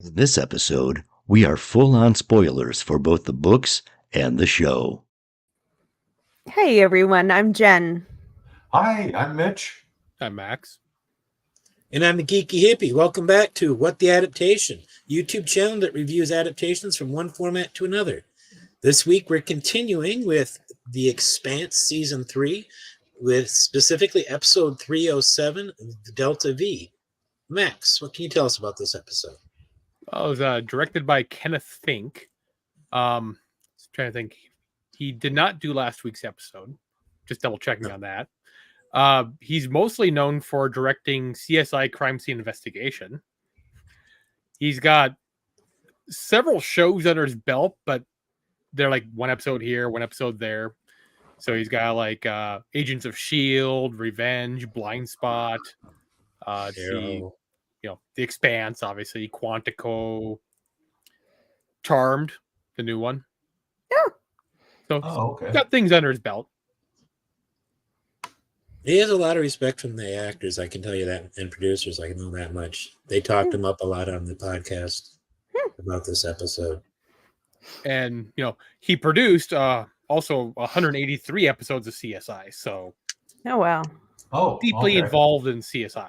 In this episode, we are full on spoilers for both the books and the show. Hey everyone, I'm Jen. Hi, I'm Mitch. I'm Max. And I'm the Geeky Hippie. Welcome back to What the Adaptation, YouTube channel that reviews adaptations from one format to another. This week we're continuing with The Expanse Season 3, with specifically episode 307, The Delta V. Max, what can you tell us about this episode? It was directed by Kenneth Fink. Trying to think. He did not do last week's episode. Just double checking on that. He's mostly known for directing CSI Crime Scene Investigation. He's got several shows under his belt, but they're like one episode here, one episode there. So he's got like Agents of S.H.I.E.L.D., Revenge, Blind Spot, The Expanse, obviously, Quantico, Charmed, the new one. Yeah. So he's got things under his belt. He has a lot of respect from the actors, I can tell you that, and producers. I know that much. They talked him up a lot on the podcast about this episode. And, he produced also 183 episodes of CSI. So, Oh, wow. Deeply involved in CSI.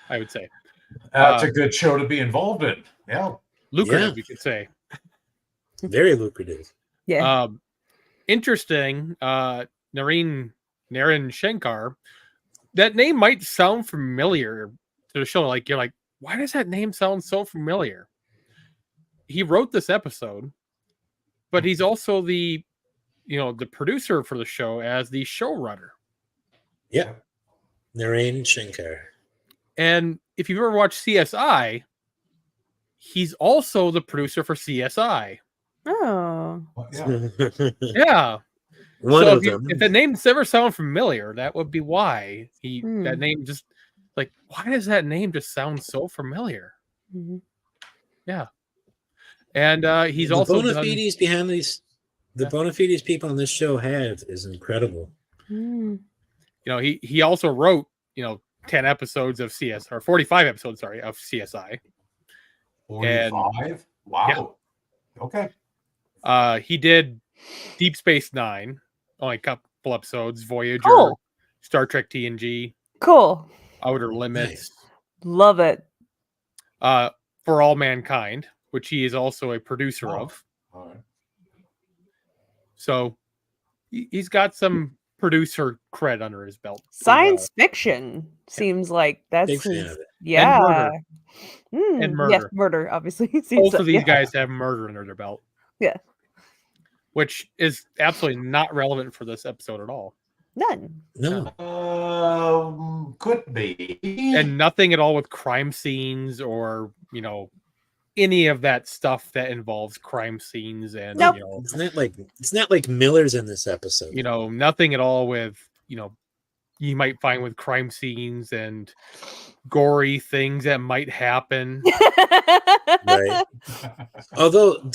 I would say. That's a good show to be involved in. Yeah. Lucrative, you could say. Very lucrative. Yeah. Interesting. Naren Shankar. That name might sound familiar to the show. Like, you're like, why does that name sound so familiar? He wrote this episode, but he's also the producer for the show as the showrunner. Yeah. Naren Shankar. And if you've ever watched CSI, he's also the producer for CSI. Oh. Yeah. If that name ever sound familiar, that would be why. That name just like, why does that name just sound so familiar? Mm-hmm. Yeah. And he's the also bona fides behind these. The bona fides people on this show have is incredible. He also wrote 10 episodes of CSI, or 45 episodes, of CSI. 45? Wow. Yeah. Okay. He did Deep Space Nine, only a couple episodes, Voyager, Star Trek TNG. Cool. Outer Limits. Love it. For All Mankind, which he is also a producer of. All right. So he's got some producer cred under his belt. Science fiction seems like that's Big fan of it. Yeah. And murder. Yes, murder, obviously. Both of these guys have murder under their belt. Yeah. Which is absolutely not relevant for this episode at all. None. No. Could be. And nothing at all with crime scenes or, any of that stuff that involves crime scenes and Nope. It's not like Miller's in this episode. Nothing at all with you might find with crime scenes and gory things that might happen. Right. Although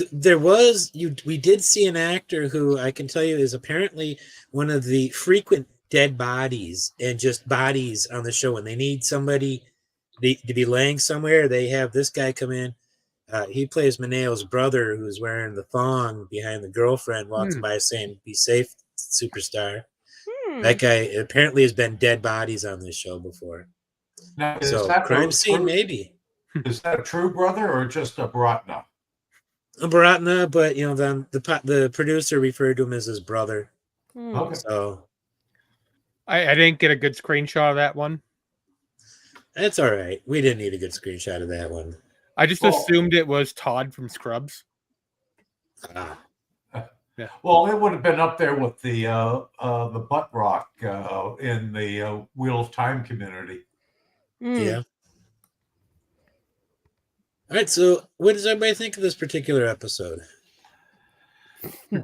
we did see an actor who I can tell you is apparently one of the frequent dead bodies and just bodies on the show. When they need somebody to be laying somewhere, they have this guy come in. He plays Maneo's brother, who's wearing the thong behind the girlfriend, walking by saying, "Be safe, superstar." That guy apparently has been dead bodies on this show before. Now, So crime scene, maybe. Is that a true brother or just a Bratna? A Bratna, but the producer referred to him as his brother. Okay. So I didn't get a good screenshot of that one. that's all right. We didn't need a good screenshot of that one. I just assumed it was Todd from Scrubs. Yeah. Well, it would have been up there with the butt rock in the Wheel of Time community. Yeah. All right. So, what does everybody think of this particular episode?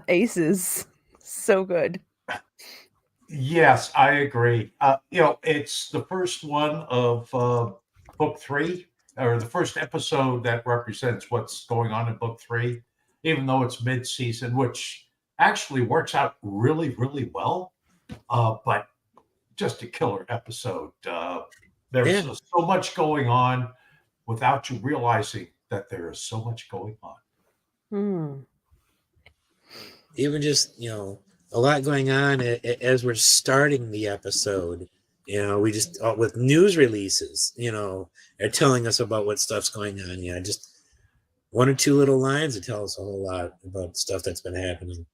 Aces. So good. Yes, I agree. It's the first one of book 3, or the first episode that represents what's going on in book 3, even though it's mid-season, which actually works out really, really well. But just a killer episode. There's so much going on. without you realizing that there is so much going on. Hmm. Even just, a lot going on as we're starting the episode. We just, with news releases, are telling us about what stuff's going on. Just one or two little lines that tell us a whole lot about stuff that's been happening.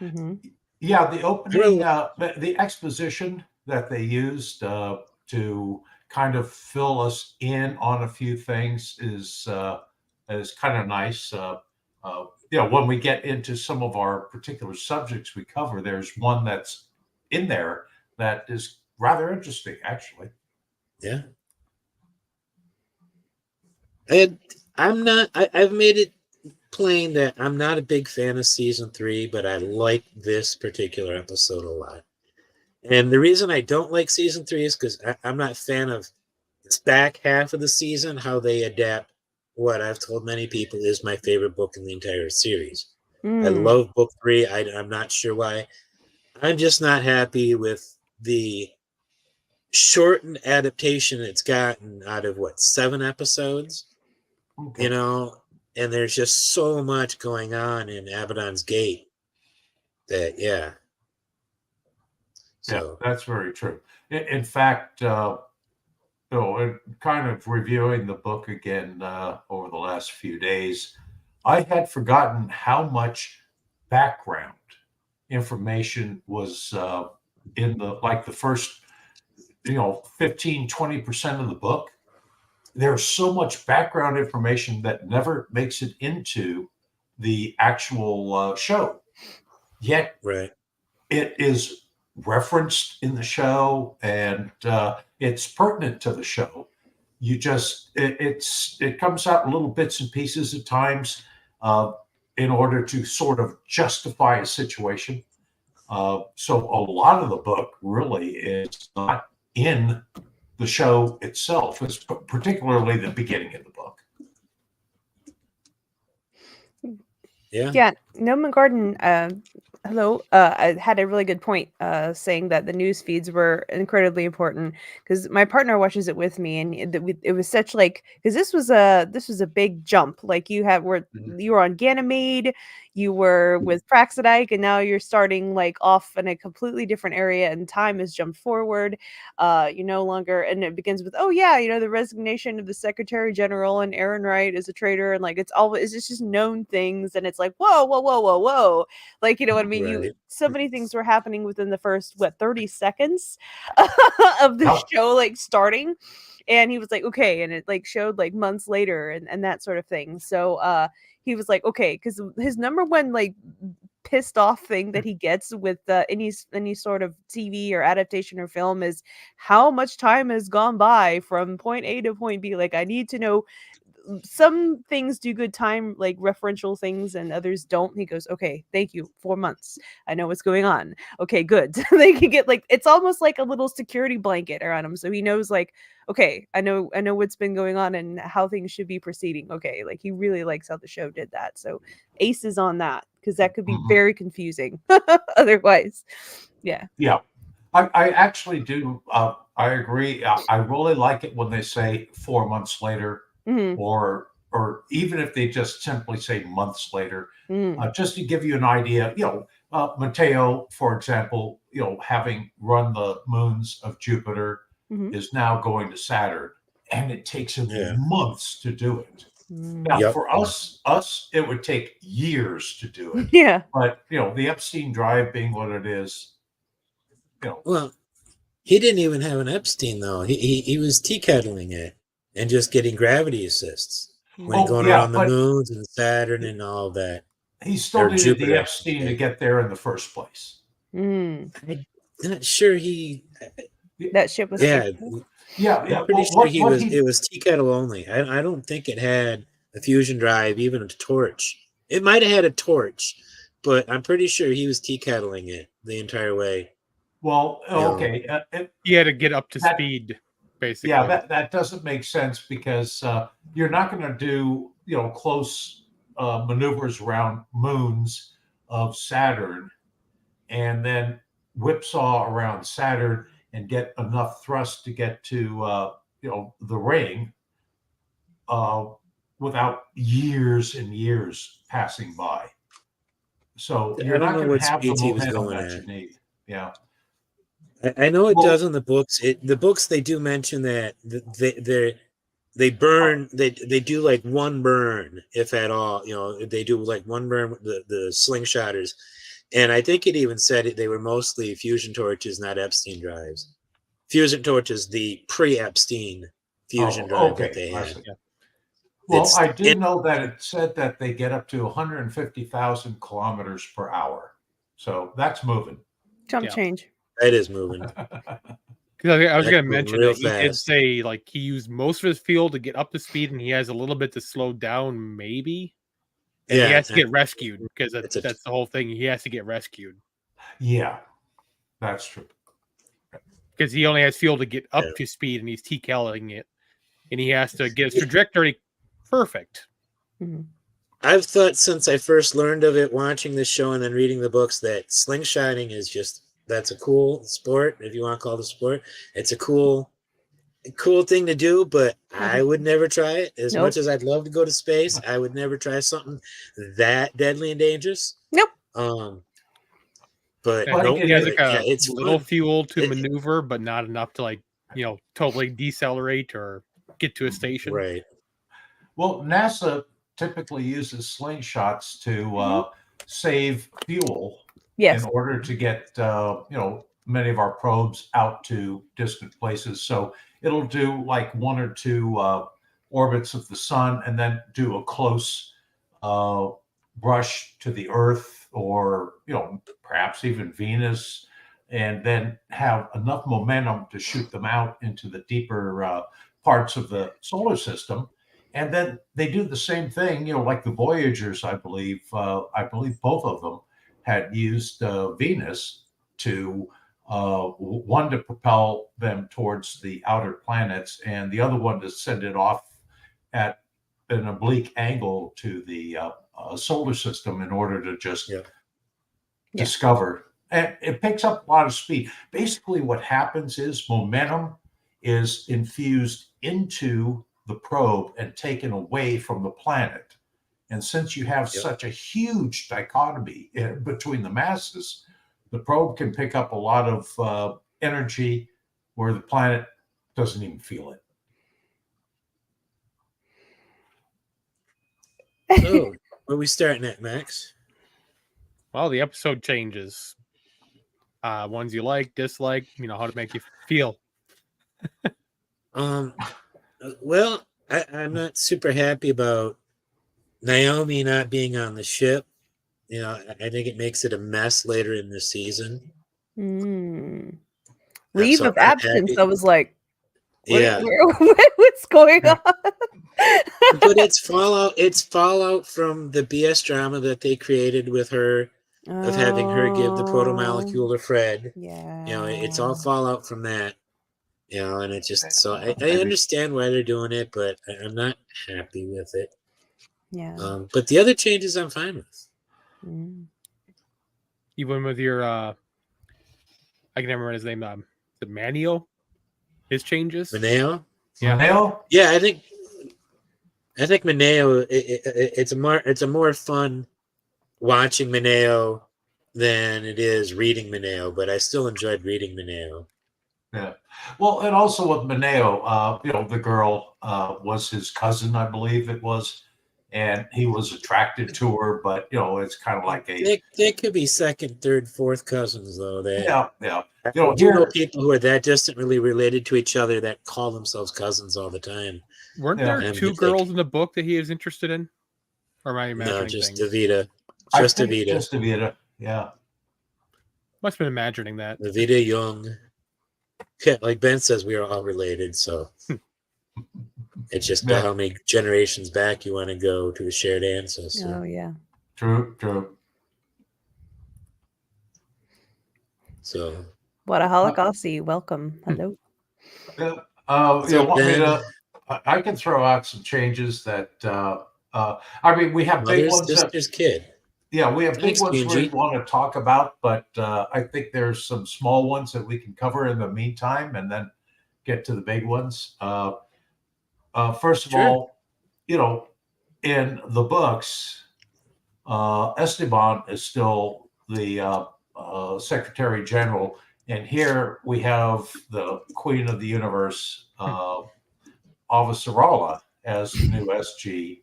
Mm-hmm. Yeah, the opening, the exposition that they used to kind of fill us in on a few things is kind of nice. When we get into some of our particular subjects we cover, there's one that's in there that is rather interesting, actually. Yeah. And I've made it plain that I'm not a big fan of season 3, but I like this particular episode a lot. And the reason I don't like season 3 is because I'm not a fan of this back half of the season, how they adapt what I've told many people is my favorite book in the entire series. I love book 3. I'm not sure why. I'm just not happy with the shortened adaptation it's gotten out of 7 episodes. Okay. And there's just so much going on in Abaddon's Gate that, Yeah, that's very true. In fact, kind of reviewing the book again over the last few days, I had forgotten how much background information was in the first 15-20% of the book. There's so much background information that never makes it into the actual show, yet right. it is referenced in the show, and it's pertinent to the show. You just it comes out in little bits and pieces at times in order to sort of justify a situation. So a lot of the book really is not in the show itself. It's particularly the beginning of the book. Yeah, Noman Garden, hello, I had a really good point saying that the news feeds were incredibly important because my partner watches it with me, and it was such because this was a big jump. Like you were on Ganymede, you were with Praxidike, and now you're starting off in a completely different area, and time has jumped forward. You no longer, and it begins with, oh yeah, the resignation of the Secretary General, and Aaron Wright is a traitor, and it's just known things, and it's like whoa, whoa, whoa, whoa, whoa, what I mean? Right. So many things were happening within the first 30 seconds of the show starting, and he was like, okay, and it showed months later, and that sort of thing. So he was like, okay, because his number one pissed off thing that he gets with any sort of TV or adaptation or film is how much time has gone by from point A to point B. I need to know. Some things do good time referential things, and others don't. He goes, okay, thank you, 4 months, I know what's going on, okay, good. They can get it's almost like a little security blanket around him, so he knows okay, I know what's been going on and how things should be proceeding. Okay, he really likes how the show did that, so aces on that, because that could be very confusing otherwise. Yeah I actually do I agree. I really like it when they say 4 months later, or even if they just simply say months later, just to give you an idea. Mateo, for example, having run the moons of Jupiter, is now going to Saturn, and it takes him months to do it. Now, for us, it would take years to do it. Yeah. But the Epstein drive being what it is, Well, he didn't even have an Epstein though. He was tea kettling it and just getting gravity assists when going around the moons and Saturn and all that. He still needed Jupiter, the Epstein to get there in the first place. I'm not sure that ship was. Yeah. I'm pretty sure it was tea kettle only. I don't think it had a fusion drive, even a torch. It might have had a torch, but I'm pretty sure he was tea kettling it the entire way. Well, okay. He had to get up to speed, basically. Yeah, that doesn't make sense because you're not going to do close maneuvers around moons of Saturn and then whipsaw around Saturn and get enough thrust to get to the ring without years and years passing by. So I you're don't not know going what to have the speeds he was momentum going that at. you need. Yeah. I know it Well- does in the books. The books, they do mention that they burn. They do like one burn, if at all. You know, they do like one burn with the slingshotters, and I think it even said they were mostly fusion torches, not Epstein drives. Fusion torches, the pre-Epstein fusion drive that they I had. see. Well, It's- I do know that it said that they get up to 150,000 kilometers per hour. So that's moving. Chump Yeah. change. It is moving. Because I was That's going to moving mention real that he did fast. say like he used most of his fuel to get up to speed, and he has a little bit to slow down, maybe. And he Yeah, has to get rescued because It's a- that's the whole thing. He has to get rescued Yeah, that's true. because he only has fuel to get up Yeah. to speed, and he's TCAling it, and he has to get his trajectory perfect. Mhm. I've thought since I first learned of it, watching this show and then reading the books, that slingshotting is that's a cool sport, if you want to call it a sport. It's a cool thing to do, but I would never try it. As Nope. much as I'd love to go to space, I would never try something that deadly and dangerous. Nope. But Well, no, it he has is- like a yeah, it's little fun. fuel to It- maneuver, but not enough to like totally decelerate or get to a station. Right. Well, NASA typically uses slingshots to save fuel Yes. in order to get many of our probes out to distant places. So it'll do like one or two orbits of the sun, and then do a close brush to the Earth, or perhaps even Venus, and then have enough momentum to shoot them out into the deeper parts of the solar system. And then they do the same thing, like the Voyagers, I believe both of them had used Venus to one to propel them towards the outer planets, and the other one to send it off at an oblique angle to the solar system in order to just discover. And it picks up a lot of speed. Basically, what happens is momentum is infused into the probe and taken away from the planet. And since you have such a huge dichotomy between the masses, the probe can pick up a lot of energy where the planet doesn't even feel it. So, where we starting at, Max? Well, the episode changes. Ones you like, dislike, how to make you feel. Well, I'm not super happy about Naomi not being on the ship. I think it makes it a mess later in the season. Leave So of I'm not absence. happy. I was like, Yeah, what's going on? but it's fallout. It's fallout from the BS drama that they created with her, of having her give the protomolecule to Fred. Yeah. It's all fallout from that. And it just, so I understand why they're doing it, but I'm not happy with it. Yeah. But the other changes I'm fine with. Even with your, I can never remember his name. The Manio, his changes. Mineo? Yeah. Maneo? Yeah, I think Mineo. It's a more fun watching Mineo than it is reading Mineo, but I still enjoyed reading Mineo. Yeah. Well, and also with Mineo, the girl was his cousin, I believe it was, and he was attracted to her, but it's kind of like They could be second, third, fourth cousins, though. yeah. I do know people who are that distantly related to each other that call themselves cousins all the time. Weren't Yeah. there two girls in the book that he was interested in? Or am I imagining No, just things? Davida. I Just think Davida. Just Davida. Yeah. Must have been imagining that. Davida Young. Yeah, like Ben says, we are all related, so it's just how many generations back you want to go to a shared ancestor. Oh yeah. True. So What a Holocausty. Welcome. Hello. Want me to? I can throw out some changes that. We have big Mother's ones. sister's kid. Yeah, we have Thanks, big ones we Benji. want to talk about, but I think there's some small ones that we can cover in the meantime, and then get to the big ones. First of all, in the books, Esteban is still the Secretary General, and here we have the Queen of the Universe, Avasarala, as the new SG.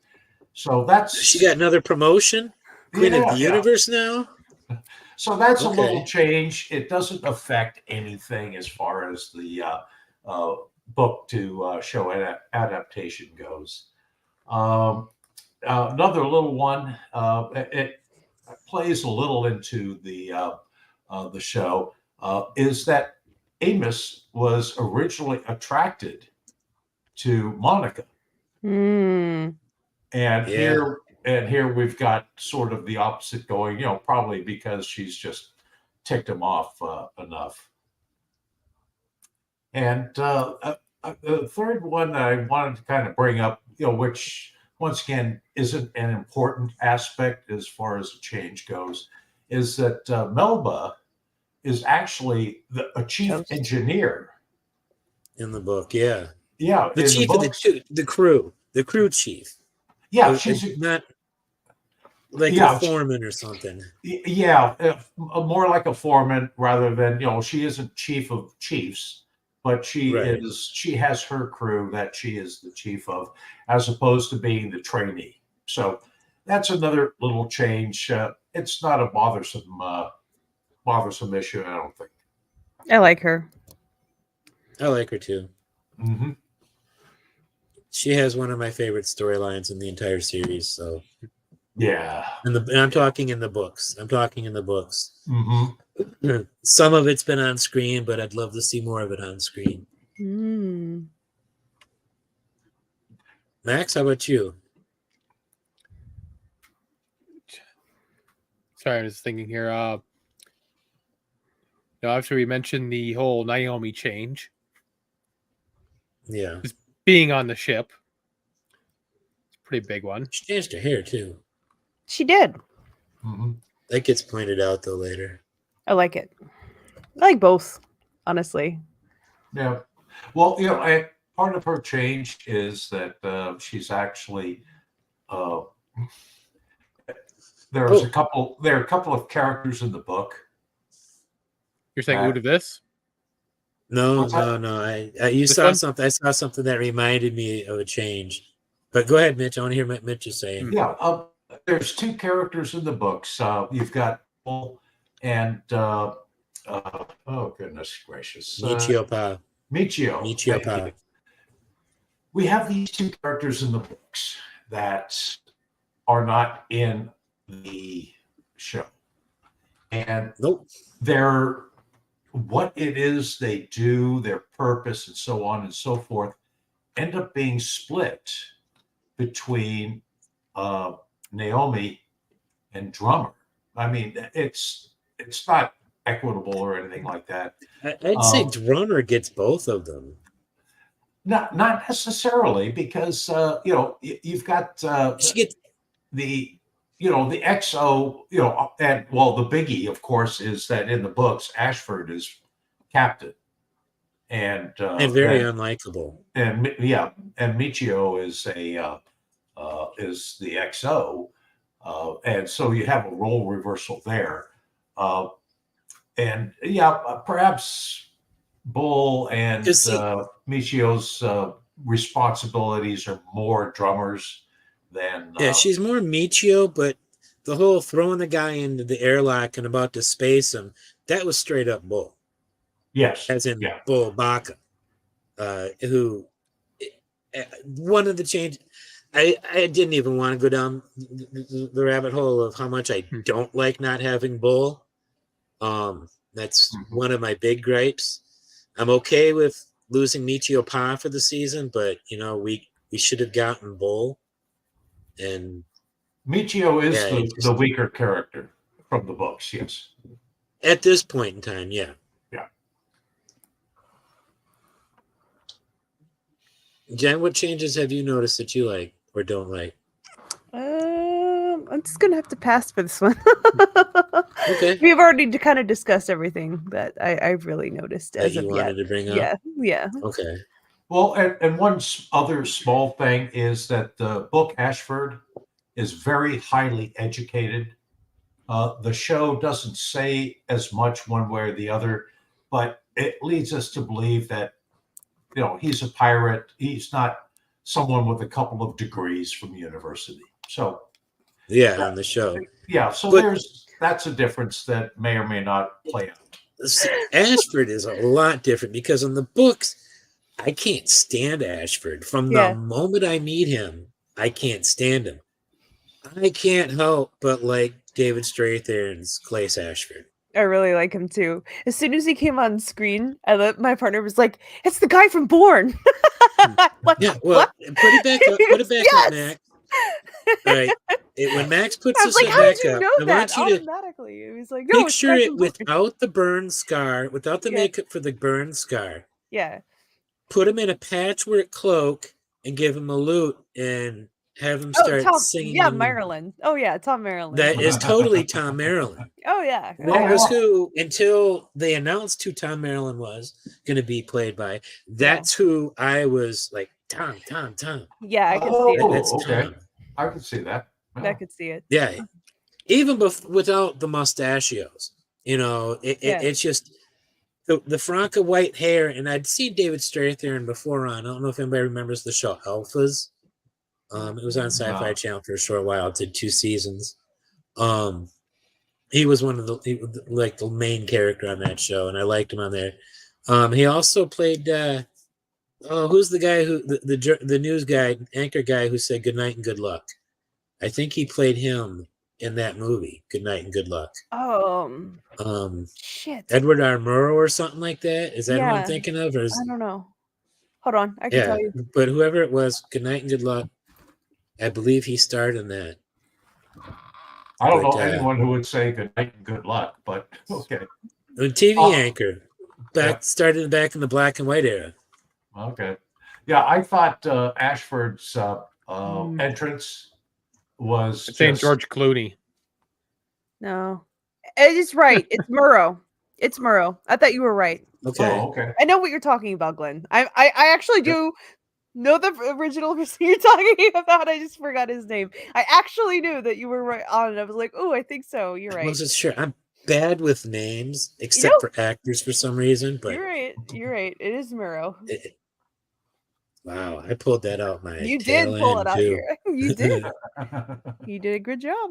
So that's She got another promotion, Queen of the Universe now. So that's a little change. It doesn't affect anything as far as the book to show adaptation goes. Another little one. It plays a little into the show. Is that Amos was originally attracted to Monica, and here we've got sort of the opposite going. Probably because she's just ticked him off enough. And the third one that I wanted to kind of bring up, which once again isn't an important aspect as far as the change goes, is that Melba is actually a chief engineer in the book. Yeah, the chief of the crew chief. Yeah, she's not like a foreman or something. Yeah, more like a foreman rather than she isn't chief of chiefs. But she has her crew that she is the chief of, as opposed to being the trainee. So that's another little change. It's not a bothersome issue, I don't think. I like her. I like her too. Mm-hmm. She has one of my favorite storylines in the entire series. So yeah, and I'm talking in the books. Mm-hmm. Some of it's been on screen, but I'd love to see more of it on screen. Max, how about you? Sorry, I was thinking here. After we mentioned the whole Naomi change, just being on the ship, it's a pretty big one. She changed her hair too. She did. Mm-hmm. That gets pointed out though later. I like it. I like both, honestly. Yeah. Well, part of her change is that she's actually there are a couple of characters in the book. You're saying out of this? No. I saw something that reminded me of a change. But go ahead, Mitch. I want to hear what Mitch is saying. Yeah. There's two characters in the books. You've got Bull and oh goodness gracious, Michio Pa. Michio Pa. We have these two characters in the books that are not in the show, and they're what it is they do, their purpose, and so on and so forth, end up being split between Naomi and Drummer. I mean, it's not equitable or anything like that. I'd say Drummer gets both of them. Not necessarily, because you've got she gets the XO, and the biggie, of course, is that in the books Ashford is captain, and very unlikable, and Michio is the XO, and so you have a role reversal there, and perhaps Bull and Michio's responsibilities are more Drummers than she's more Michio, but the whole throwing the guy into the airlock and about to space him, that was straight up Bull. Yes, as in Bull Baca, who one of the change. I didn't even want to go down the rabbit hole of how much I don't like not having Bull. That's one of my big gripes. I'm okay with losing Michio Pa for the season, but we should have gotten Bull. And Michio is the weaker character from the books, yes. At this point in time, yeah. Yeah. Jen, what changes have you noticed that you like or don't like? I'm just gonna have to pass for this one. Okay. We've already kind of discussed everything that I've really noticed that as you of wanted yet. to bring up. Yeah. Okay. Well, and one other small thing is that the book Ashford is very highly educated. The show doesn't say as much one way or the other, but it leads us to believe that, he's a pirate. He's not someone with a couple of degrees from university. So Yeah, on the show. yeah, so But that's a difference that may or may not play out. see, Ashford is a lot different because in the books, I can't stand Ashford. From the Yeah. moment I meet him, I can't stand him. I can't help but like David Strathairn's Clace Ashford. I really like him too. As soon as he came on screen, my partner was like, "It's the guy from Bourne." Like, Yeah, well, what? put it back up. Put it back up, Yes! Max. All right. When Max puts I was this like, "How back did you up, know I that want you to automatically?" He was like, "No, it's the picture guy it from Bourne." without the burn scar, without the Yeah. makeup for the burn scar. Yeah. Put him in a patchwork cloak and give him a lute and have him Oh, start Tom. singing. Yeah, Maryland. Oh yeah, Tom Maryland. That is totally Tom Maryland. Oh yeah. That Oh, was wow. who, until they announced who Tom Maryland was going to be played by, that's who I was like, Tom. Yeah, I can see it. That's okay. Tom. I can see that. I could see it. Yeah. Even without the mustachios, it's just the Franca white hair. And I'd seen David Strathairn before on, I don't know if anybody remembers the show Alphas. It was on Sci-Fi Channel for a short while. It did 2 seasons. He was one of the main character on that show, and I liked him on there. He also played who's the guy who the news guy, anchor guy who said good night and good luck. I think he played him in that movie, Good Night and Good Luck. Shit. Edward R. Murrow or something like that. Is that who I'm thinking of? Or I don't know. Hold on, I can tell you. But whoever it was, Good Night and Good Luck. I believe he starred in that. I don't know anyone who would say good night and good luck, but okay. A TV anchor. Started back in the black and white era. Okay. Yeah, I thought Ashford's entrance was saying George Clooney. No. It's right. It's Murrow. It's Murrow. I thought you were right. Okay. Oh, okay. I know what you're talking about, Glenn. I actually do know the original person you're talking about. I just forgot his name. I actually knew that you were right on it. I was like, oh, I think so. You're right. I wasn't sure. I'm bad with names, except for actors for some reason. But you're right. You're right. It is Murrow. Wow, I pulled that out my You did pull it out too. here. You did. You did a good job.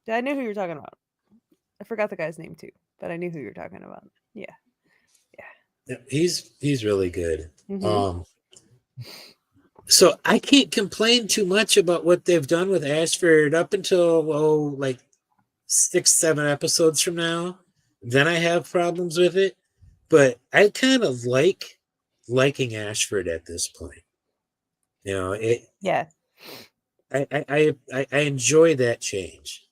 I knew who you were talking about. I forgot the guy's name too, but I knew who you were talking about. Yeah. He's really good. Mhm. So I can't complain too much about what they've done with Ashford up until like 6-7 episodes from now. Then I have problems with it, but I kind of liking Ashford at this point. Yeah. I enjoy that change.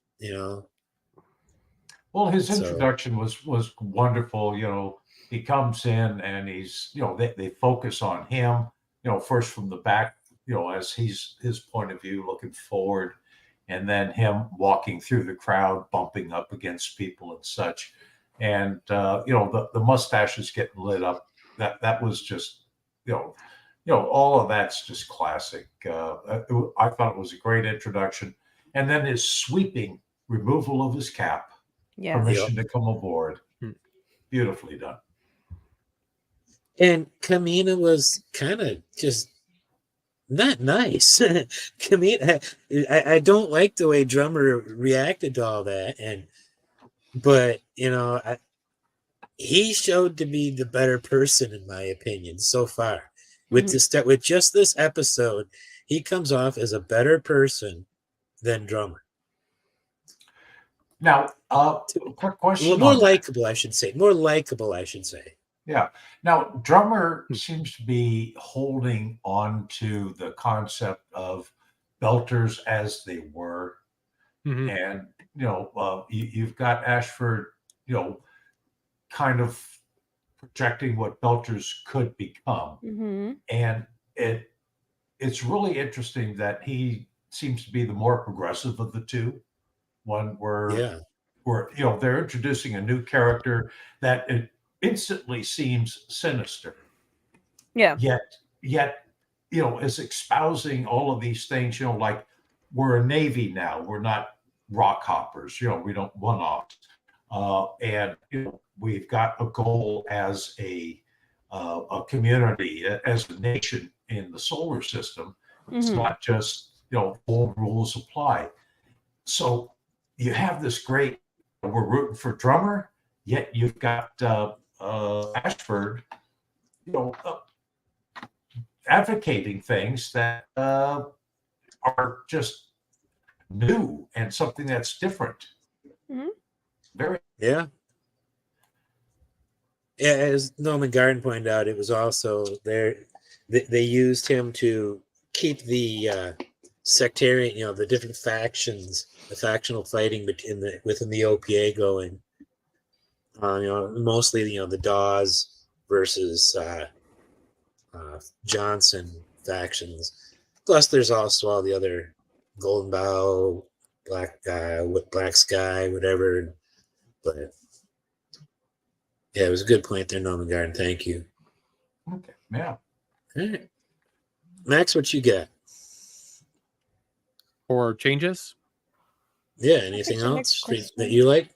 Well, his introduction was wonderful. He comes in and he's, they focus on him, first from the back, as his point of view looking forward, and then him walking through the crowd, bumping up against people and such. And, the mustaches getting lit up. That was just, all of that's just classic. I thought it was a great introduction. And then his sweeping removal of his cap. Yeah. Permission to come aboard. Beautifully done. And Kamina was kind of just not nice. Kamina, I don't like the way Drummer reacted to all that, but he showed to be the better person in my opinion so far. With just this episode, he comes off as a better person than Drummer. Now, quick question. Well, more likable, I should say. Yeah. Now, Drummer seems to be holding on to the concept of belters as they were. Mm-hmm. And, you've got Ashford, kind of projecting what belters could become. Mm-hmm. And it's really interesting that he seems to be the more progressive of the two. One where they're introducing a new character that it instantly seems sinister. Yeah. Yet, is espousing all of these things, like we're a Navy now. We're not rock hoppers, we don't one-off. And, we've got a goal as a community, as a nation in the solar system. It's not just, all rules apply. So you have this great, we're rooting for Drummer, yet you've got Ashford, advocating things that are just new and something that's different. Very. Yeah. Yeah, as Norman Garden pointed out, it was also there. They used him to keep the sectarian, the different factions, the factional fighting within the OPA going. Mostly the Dawes versus Johnson factions. Plus, there's also all the other Golden Bow, Black Sky, whatever. But yeah, it was a good point there, Norman Garden. Thank you. Okay. Yeah. All right. Max, what you got? Or changes? Yeah, anything else that you like?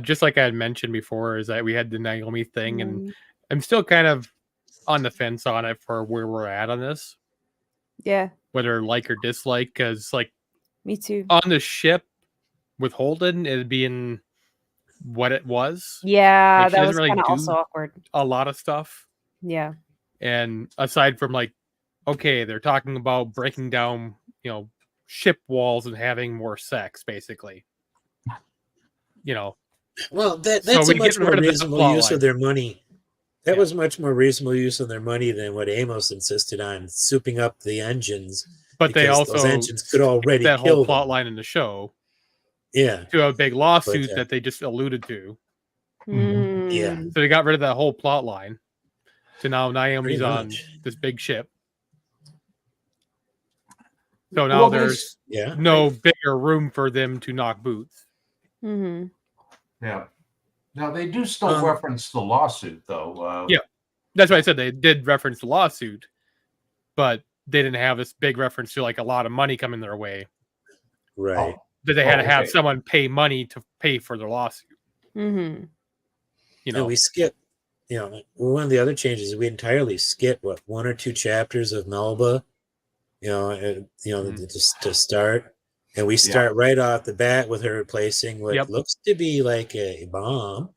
Just like I had mentioned before, is that we had the Naomi thing, and I'm still kind of on the fence on it for where we're at on this. Yeah. Whether like or dislike, because Me too. On the ship with Holden, it being what it was. Yeah, she that doesn't was really kind of do also awkward. A lot of stuff. Yeah. And aside from okay, they're talking about breaking down, ship walls and having more sex, basically. Well, that's so a much more reasonable use of their money. That was much more reasonable use of their money than what Amos insisted on, souping up the engines. But they also those engines could already that kill whole them. plot line in the show. Yeah. To a big lawsuit that they just alluded to. Yeah. So they got rid of that whole plot line. So now Naomi's on this big ship. So now there's no bigger room for them to knock boots. Yeah. Now they do still reference the lawsuit, though. Yeah, that's why I said they did reference the lawsuit, but they didn't have this big reference to a lot of money coming their way. Right. That they had to have someone pay money to pay for their lawsuit. And we skip. One of the other changes is we entirely skip one or two chapters of Melba. Just to start. And we start right off the bat with her replacing what looks to be like a bomb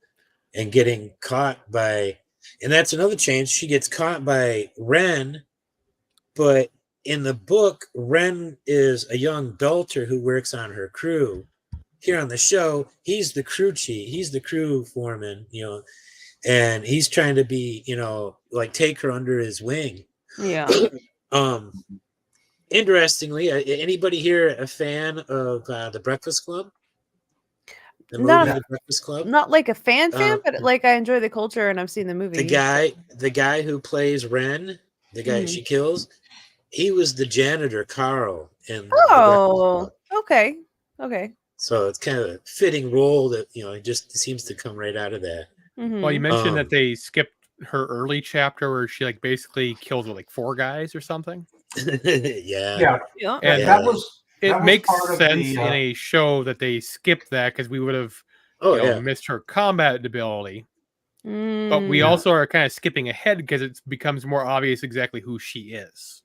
and getting caught by, and that's another change. She gets caught by Ren, but in the book, Ren is a young belter who works on her crew. Here on the show, he's the crew chief. He's the crew foreman, and he's trying to be, take her under his wing. Yeah. Interestingly, anybody here a fan of The Breakfast Club? The movie The Breakfast Club? Not like a fan, but I enjoy the culture and I've seen the movie. The guy who plays Ren, the guy she kills, he was the janitor Carl in The Breakfast Club. Okay. So it's kind of a fitting role that it just seems to come right out of that. Well, you mentioned that they skipped her early chapter where she basically kills 4 guys or something. Yeah. And that was makes part sense of the, in a show that they skipped that because we would have missed her combat ability. But we also are kind of skipping ahead because it becomes more obvious exactly who she is.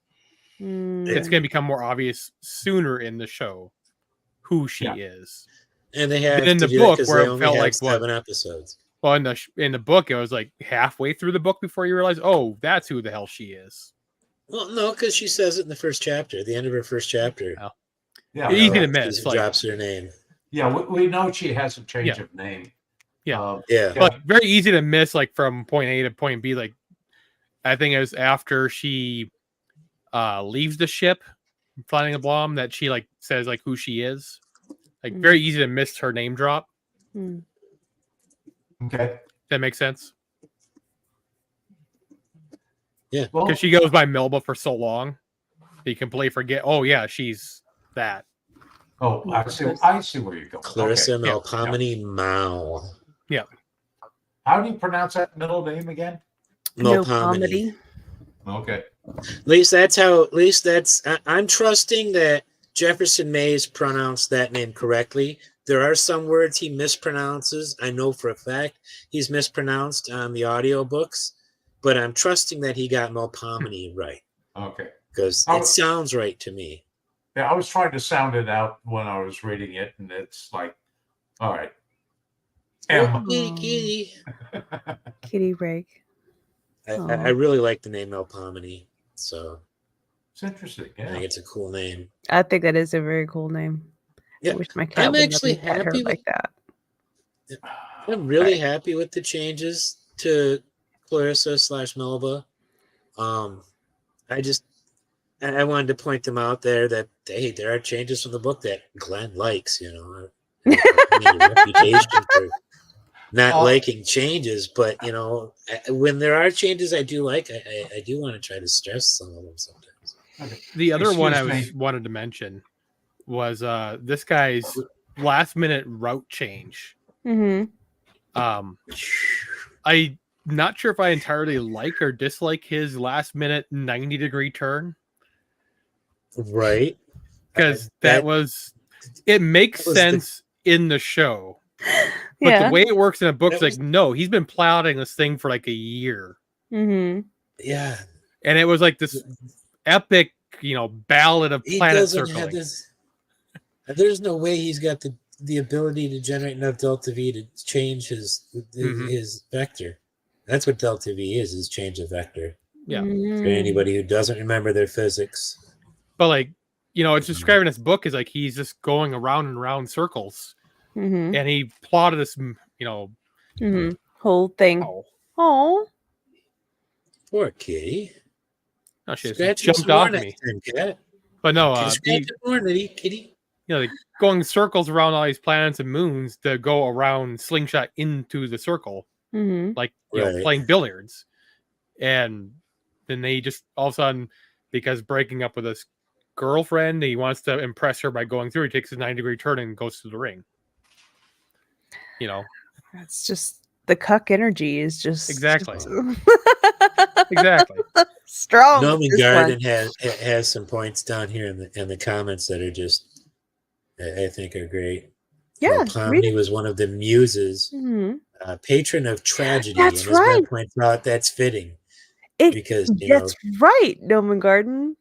It's going to become more obvious sooner in the show who she is. And they have in the book where it felt like 7 episodes. Well, in the book, it was halfway through the book before you realize, oh, that's who the hell she is. Well, no, because she says it in the first chapter, the end of her first chapter. Oh. Yeah, easy to miss. Drops her name. Yeah, we know she has a change of name. Yeah, but very easy to miss. From point A to point B. I think it was after she leaves the ship, finding a bomb, that she says who she is. Very easy to miss her name drop. Okay, that makes sense. Yeah, because she goes by Melba for so long, you completely forget. Oh yeah, she's that. Oh, I see where you're going. Clarissa Melpomene Mao. Yeah. How do you pronounce that middle name again? Melpomene. Okay. At least that's how. At least that's. I'm trusting that Jefferson Mays pronounced that name correctly. There are some words he mispronounces. I know for a fact he's mispronounced on the audiobooks, but I'm trusting that he got Melpomene right. Okay. Because it sounds right to me. Yeah, I was trying to sound it out when I was reading it, and it's like, all right. M. Kitty. Kitty Rig. I really like the name Melpomene, so it's interesting. Yeah. I think it's a cool name. I think that is a very cool name. Yeah. I wish my cat I'm would actually let me pet her happy like that. I'm really happy with the changes to Clarissa / Melba. I wanted to point them out there that hey, there are changes from the book that Glenn likes. You know, I mean, a reputation for not liking changes, but you know, when there are changes I do like, I do want to try to stress some of them sometimes. Okay. The other one I wanted to mention was this guy's last minute route change. Mm-hmm. I'm not sure if I entirely like or dislike his last minute 90-degree turn. Right. Because it makes sense in the show. But the way it works in a book is like, no, he's been plotting this thing for like a year. Mm-hmm. Yeah. And it was like this epic, ballad of planet circling. There's no way he's got the ability to generate enough delta V to change his vector. That's what delta V is change of vector. Yeah. For anybody who doesn't remember their physics. But like, it's describing this book is like he's just going around and around circles. Mm-hmm. And he plotted this, whole thing. Oh. Poor kitty. Oh, she jumped off me. Cat. But no, kitty. Like going circles around all these planets and moons to go around slingshot into the circle, like playing billiards, and then they just all of a sudden, because breaking up with his girlfriend, he wants to impress her by going through. He takes a 90-degree turn and goes to the ring. That's just the cuck energy is just exactly strong. Norman Garden has some points down here in the comments that are just I think are great. Yeah, Melpomene was one of the muses, patron of tragedy. That's and right. As points out, that's fitting because that's right, Norman Garden.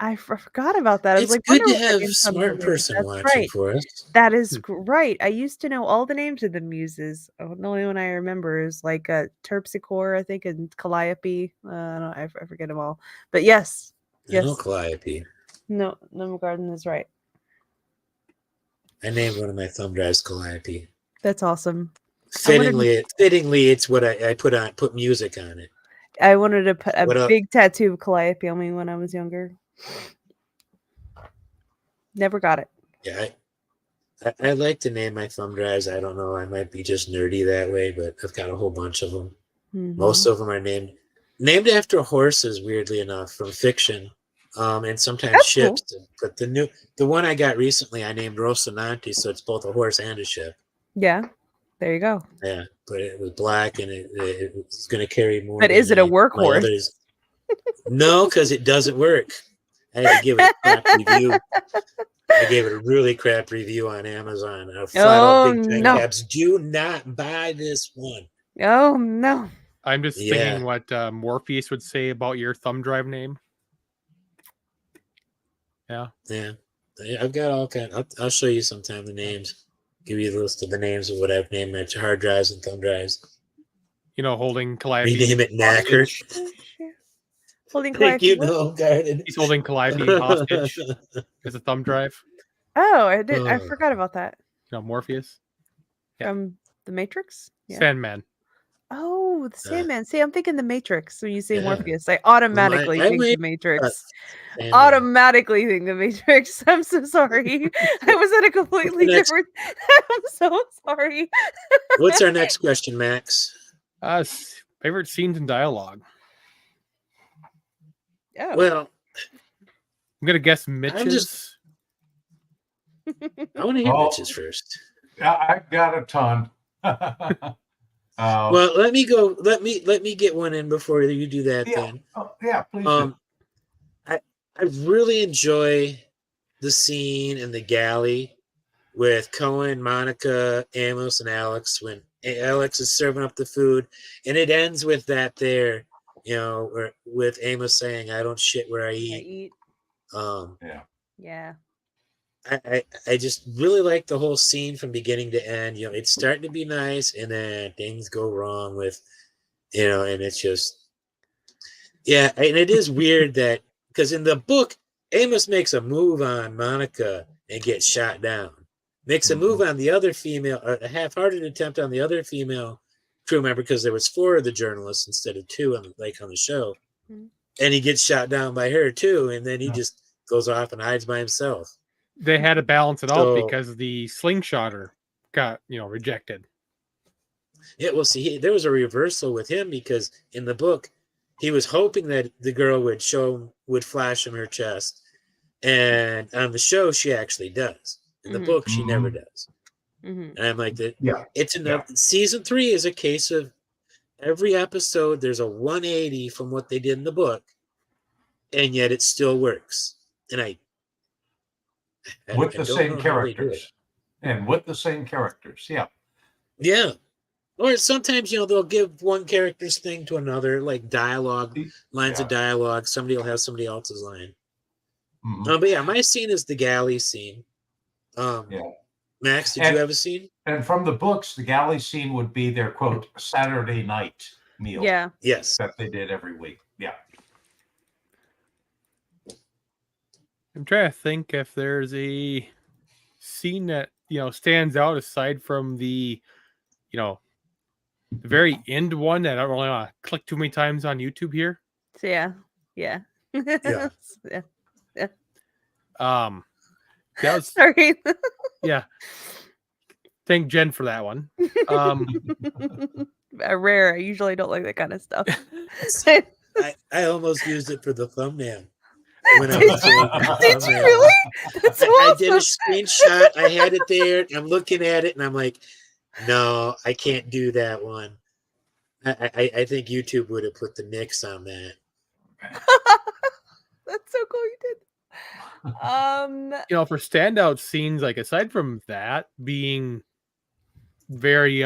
I forgot about that. I was it's good to have a smart person watching for us. That is right. I used to know all the names of the muses. The only one I remember is like Terpsichore, I think, and Calliope. I forget them all. But yes. No Calliope. No, Norman Garden is right. I named one of my thumb drives Calliope. That's awesome. Fittingly, it's what I put music on it. I wanted to put a big tattoo of Calliope on me when I was younger. Never got it. Yeah, I like to name my thumb drives. I don't know. I might be just nerdy that way, but I've got a whole bunch of them. Mm-hmm. Most of them are named after horses, weirdly enough, from fiction, and sometimes ships. Cool. But the one I got recently, I named Rocinante, so it's both a horse and a ship. Yeah, there you go. Yeah, but it was black, and it was going to carry more. But is it a workhorse? No, because it doesn't work. I had to give it a crap review. I gave it a really crap review on Amazon. Cabs, do not buy this one. Oh no! I'm just thinking what Morpheus would say about your thumb drive name. Yeah. I've got all kinds. I'll show you sometime the names. Give you a list of the names of what I've named my hard drives and thumb drives. Holding Calliope. Rename it Knacker. Holding Calliope. Garden. He's holding Calliope hostage as a thumb drive. Oh, I did. I forgot about that. Morpheus. From The Matrix? Yeah. Sandman. Oh, the Sandman. See, I'm thinking The Matrix. When you say Morpheus, I automatically think The Matrix. Automatically think The Matrix. I'm so sorry. I was at a completely different. I'm so sorry. What's our next question, Max? Favorite scenes and dialogue. Oh. Well, I'm gonna guess Mitch's. I want to hear Mitch's first. I've got a ton. Well, let me go. Let me get one in before you do that. Yeah. Then, Yeah, please do. I really enjoy the scene in the galley with Cohen, Monica, Amos, and Alex when Alex is serving up the food, and it ends with that there, with Amos saying, "I don't shit where I eat." Yeah. I just really like the whole scene from beginning to end. It's starting to be nice, and then things go wrong with, and it's just, yeah. And it is weird that because in the book, Amos makes a move on Monica and gets shot down. Makes a move on the other female, a half-hearted attempt on the other female crew member because there was 4 of the journalists instead of 2 on the show, and he gets shot down by her too, and then he just goes off and hides by himself. They had to balance it out because the slingshotter got rejected. Yeah, well, see, there was a reversal with him because in the book, he was hoping that the girl would flash him her chest, and on the show, she actually does. In the book, she never does. And I'm like, it's enough. Season 3 is a case of every episode. There's a 180 from what they did in the book, and yet it still works. And with the same characters. And with the same characters, yeah. Yeah. Or sometimes, they'll give one character's thing to another, like dialogue, lines of dialogue. Somebody will have somebody else's line. But yeah, my scene is the galley scene. Max, did you have a scene? And from the books, the galley scene would be their, quote, Saturday night meal. Yeah. Yes. That they did every week. Yeah. I'm trying to think if there's a scene that stands out aside from the the very end one that I don't really want to click too many times on YouTube here. So yeah. Yeah. That was, sorry. Yeah. Thank Jen for that one. Rare. I usually don't like that kind of stuff. I almost used it for the thumbnail. Did you really? That's awesome. I did a screenshot. I had it there. I'm looking at it, and I'm like, no, I can't do that one. I think YouTube would have put the nix on that. That's so cool. You did. For standout scenes, like aside from that being very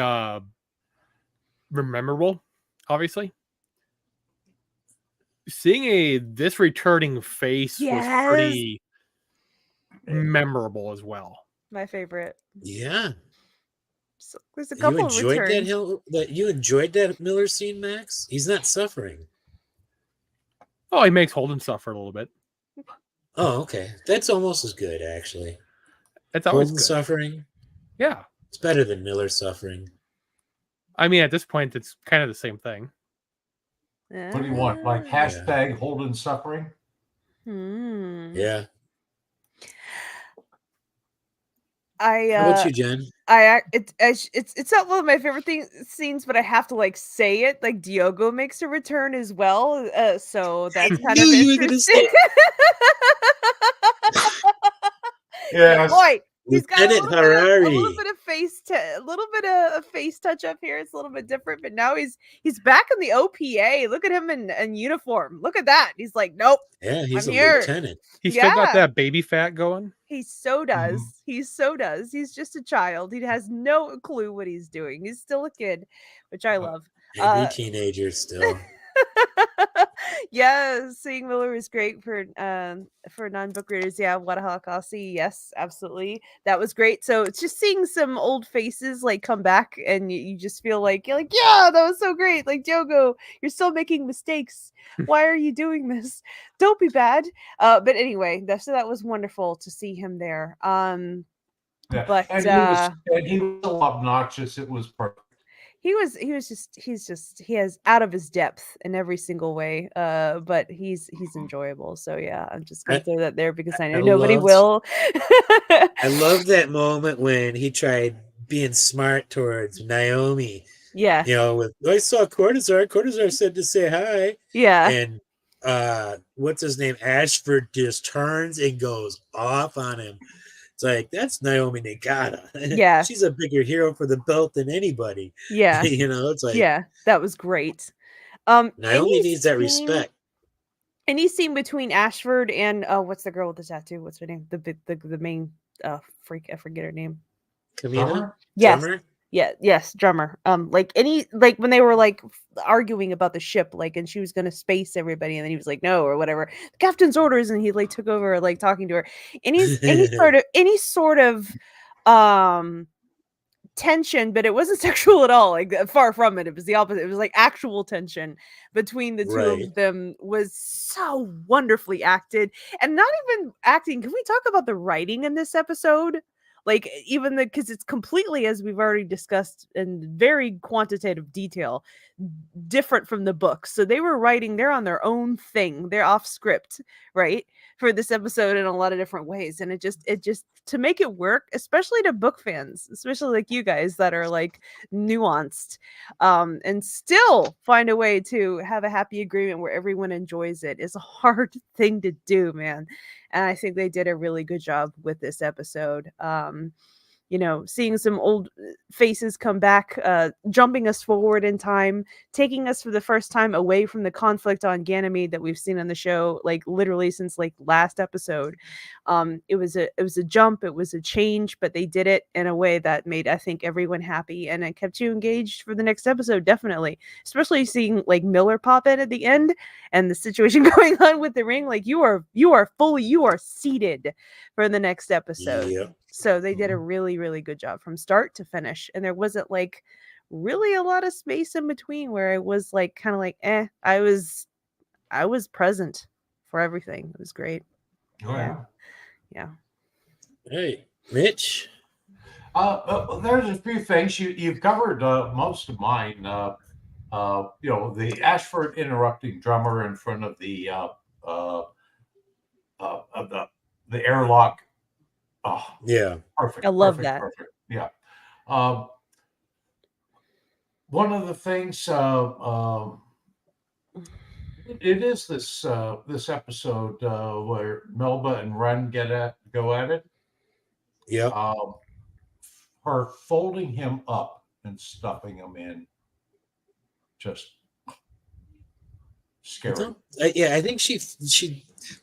memorable, obviously, seeing this returning face was pretty memorable as well. My favorite. Yeah. So there's a couple you enjoyed of returns. You enjoyed that Miller scene, Max? He's not suffering. Oh, he makes Holden suffer a little bit. Oh, okay. That's almost as good, actually. That's always Holden good. Suffering. Yeah. It's better than Miller suffering. I mean, at this point, it's kind of the same thing. What do you want? Like hashtag Holden suffering? Yeah. How about you, Jen? It's not one of my favorite scenes, but I have to say it. Like Diogo makes a return as well, so that's kind of interesting. Yeah, boy, he's got a little bit of face touch up here. It's a little bit different, but now he's back in the OPA. Look at him in uniform. Look at that. He's like, nope. Yeah, he's I'm a here. lieutenant. He's still got that baby fat going. He so does. He so does. He's just a child. He has no clue what he's doing. He's still a kid, which I love. A teenager still. Yeah, seeing Miller is great for non-book readers. Yeah, what a Holocausty. Yes, absolutely. That was great. So it's just seeing some old faces come back, and you just feel like you're like, yeah, that was so great. Like, Diogo, you're still making mistakes. Why are you doing this? Don't be bad. But anyway, that was wonderful to see him there. But and he was so obnoxious. It was perfect. He has out of his depth in every single way. But he's enjoyable. So yeah, I'm just gonna throw that there because I know nobody will. I love that moment when he tried being smart towards Naomi. Yeah. I saw Cortazar. Cortazar said to say hi. Yeah. And what's his name? Ashford just turns and goes off on him. It's It's like, that's Naomi Nagata. Yeah. She's a bigger hero for the belt than anybody. Yeah. It's like, Yeah, that was great. Naomi needs that respect. Any scene between Ashford and what's the girl with the tattoo? What's her name? The main freak. I forget her name. Kamina? Yes. Drummer? Yes, drummer. Like when they were like arguing about the ship, like, and she was gonna space everybody, and then he was like, no, or whatever. The captain's orders, and he like took over, like talking to her. Any sort of tension, but it wasn't sexual at all. Like far from it. It was the opposite. It was like actual tension between the two of them was so wonderfully acted. And not even acting. Can we talk about the writing in this episode? Like even because it's completely, as we've already discussed in very quantitative detail, different from the book. So they were writing, they're on their own thing. They're off script, right? For this episode in a lot of different ways. And it just to make it work, especially to book fans, especially like you guys that are like nuanced, and still find a way to have a happy agreement where everyone enjoys it is a hard thing to do, man. And I think they did a really good job with this episode. Seeing some old faces come back, jumping us forward in time, taking us for the first time away from the conflict on Ganymede that we've seen on the show, like literally since like last episode. It was a jump, it was a change, but they did it in a way that made, I think, everyone happy, and it kept you engaged for the next episode, definitely. Especially seeing like Miller pop in at the end and the situation going on with the ring, like you are seated for the next episode. Yep. So they did a really, really good job from start to finish. And there wasn't like really a lot of space in between where I was like kind of like, I was present for everything. It was great. Oh, Yeah. Hey, Mitch. There's a few things you've covered. Most of mine. The Ashford interrupting drummer in front of the airlock. Oh, yeah, perfect. I love perfect, that. Perfect. Yeah. One of the things it is this episode where Melba and Ren go at it. Yeah. Her folding him up and stuffing him in, just scary. I think she.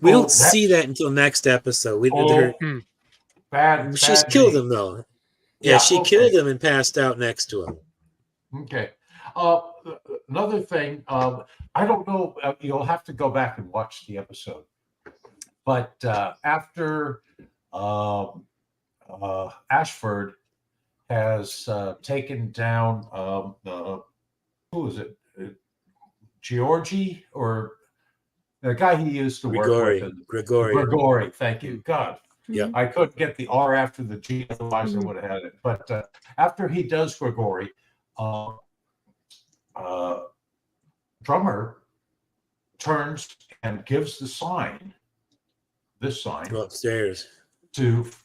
We don't see that until next episode. She's killed him though. Yeah, she killed him and passed out next to him. Okay. Another thing, I don't know. You'll have to go back and watch the episode. But after Ashford has taken down who is it? Georgie, or the guy he used to work with? Grigori. Thank you. God. Yeah. I couldn't get the R after the G, otherwise I would have had it. But after he does Grigori, drummer turns and gives this sign Go upstairs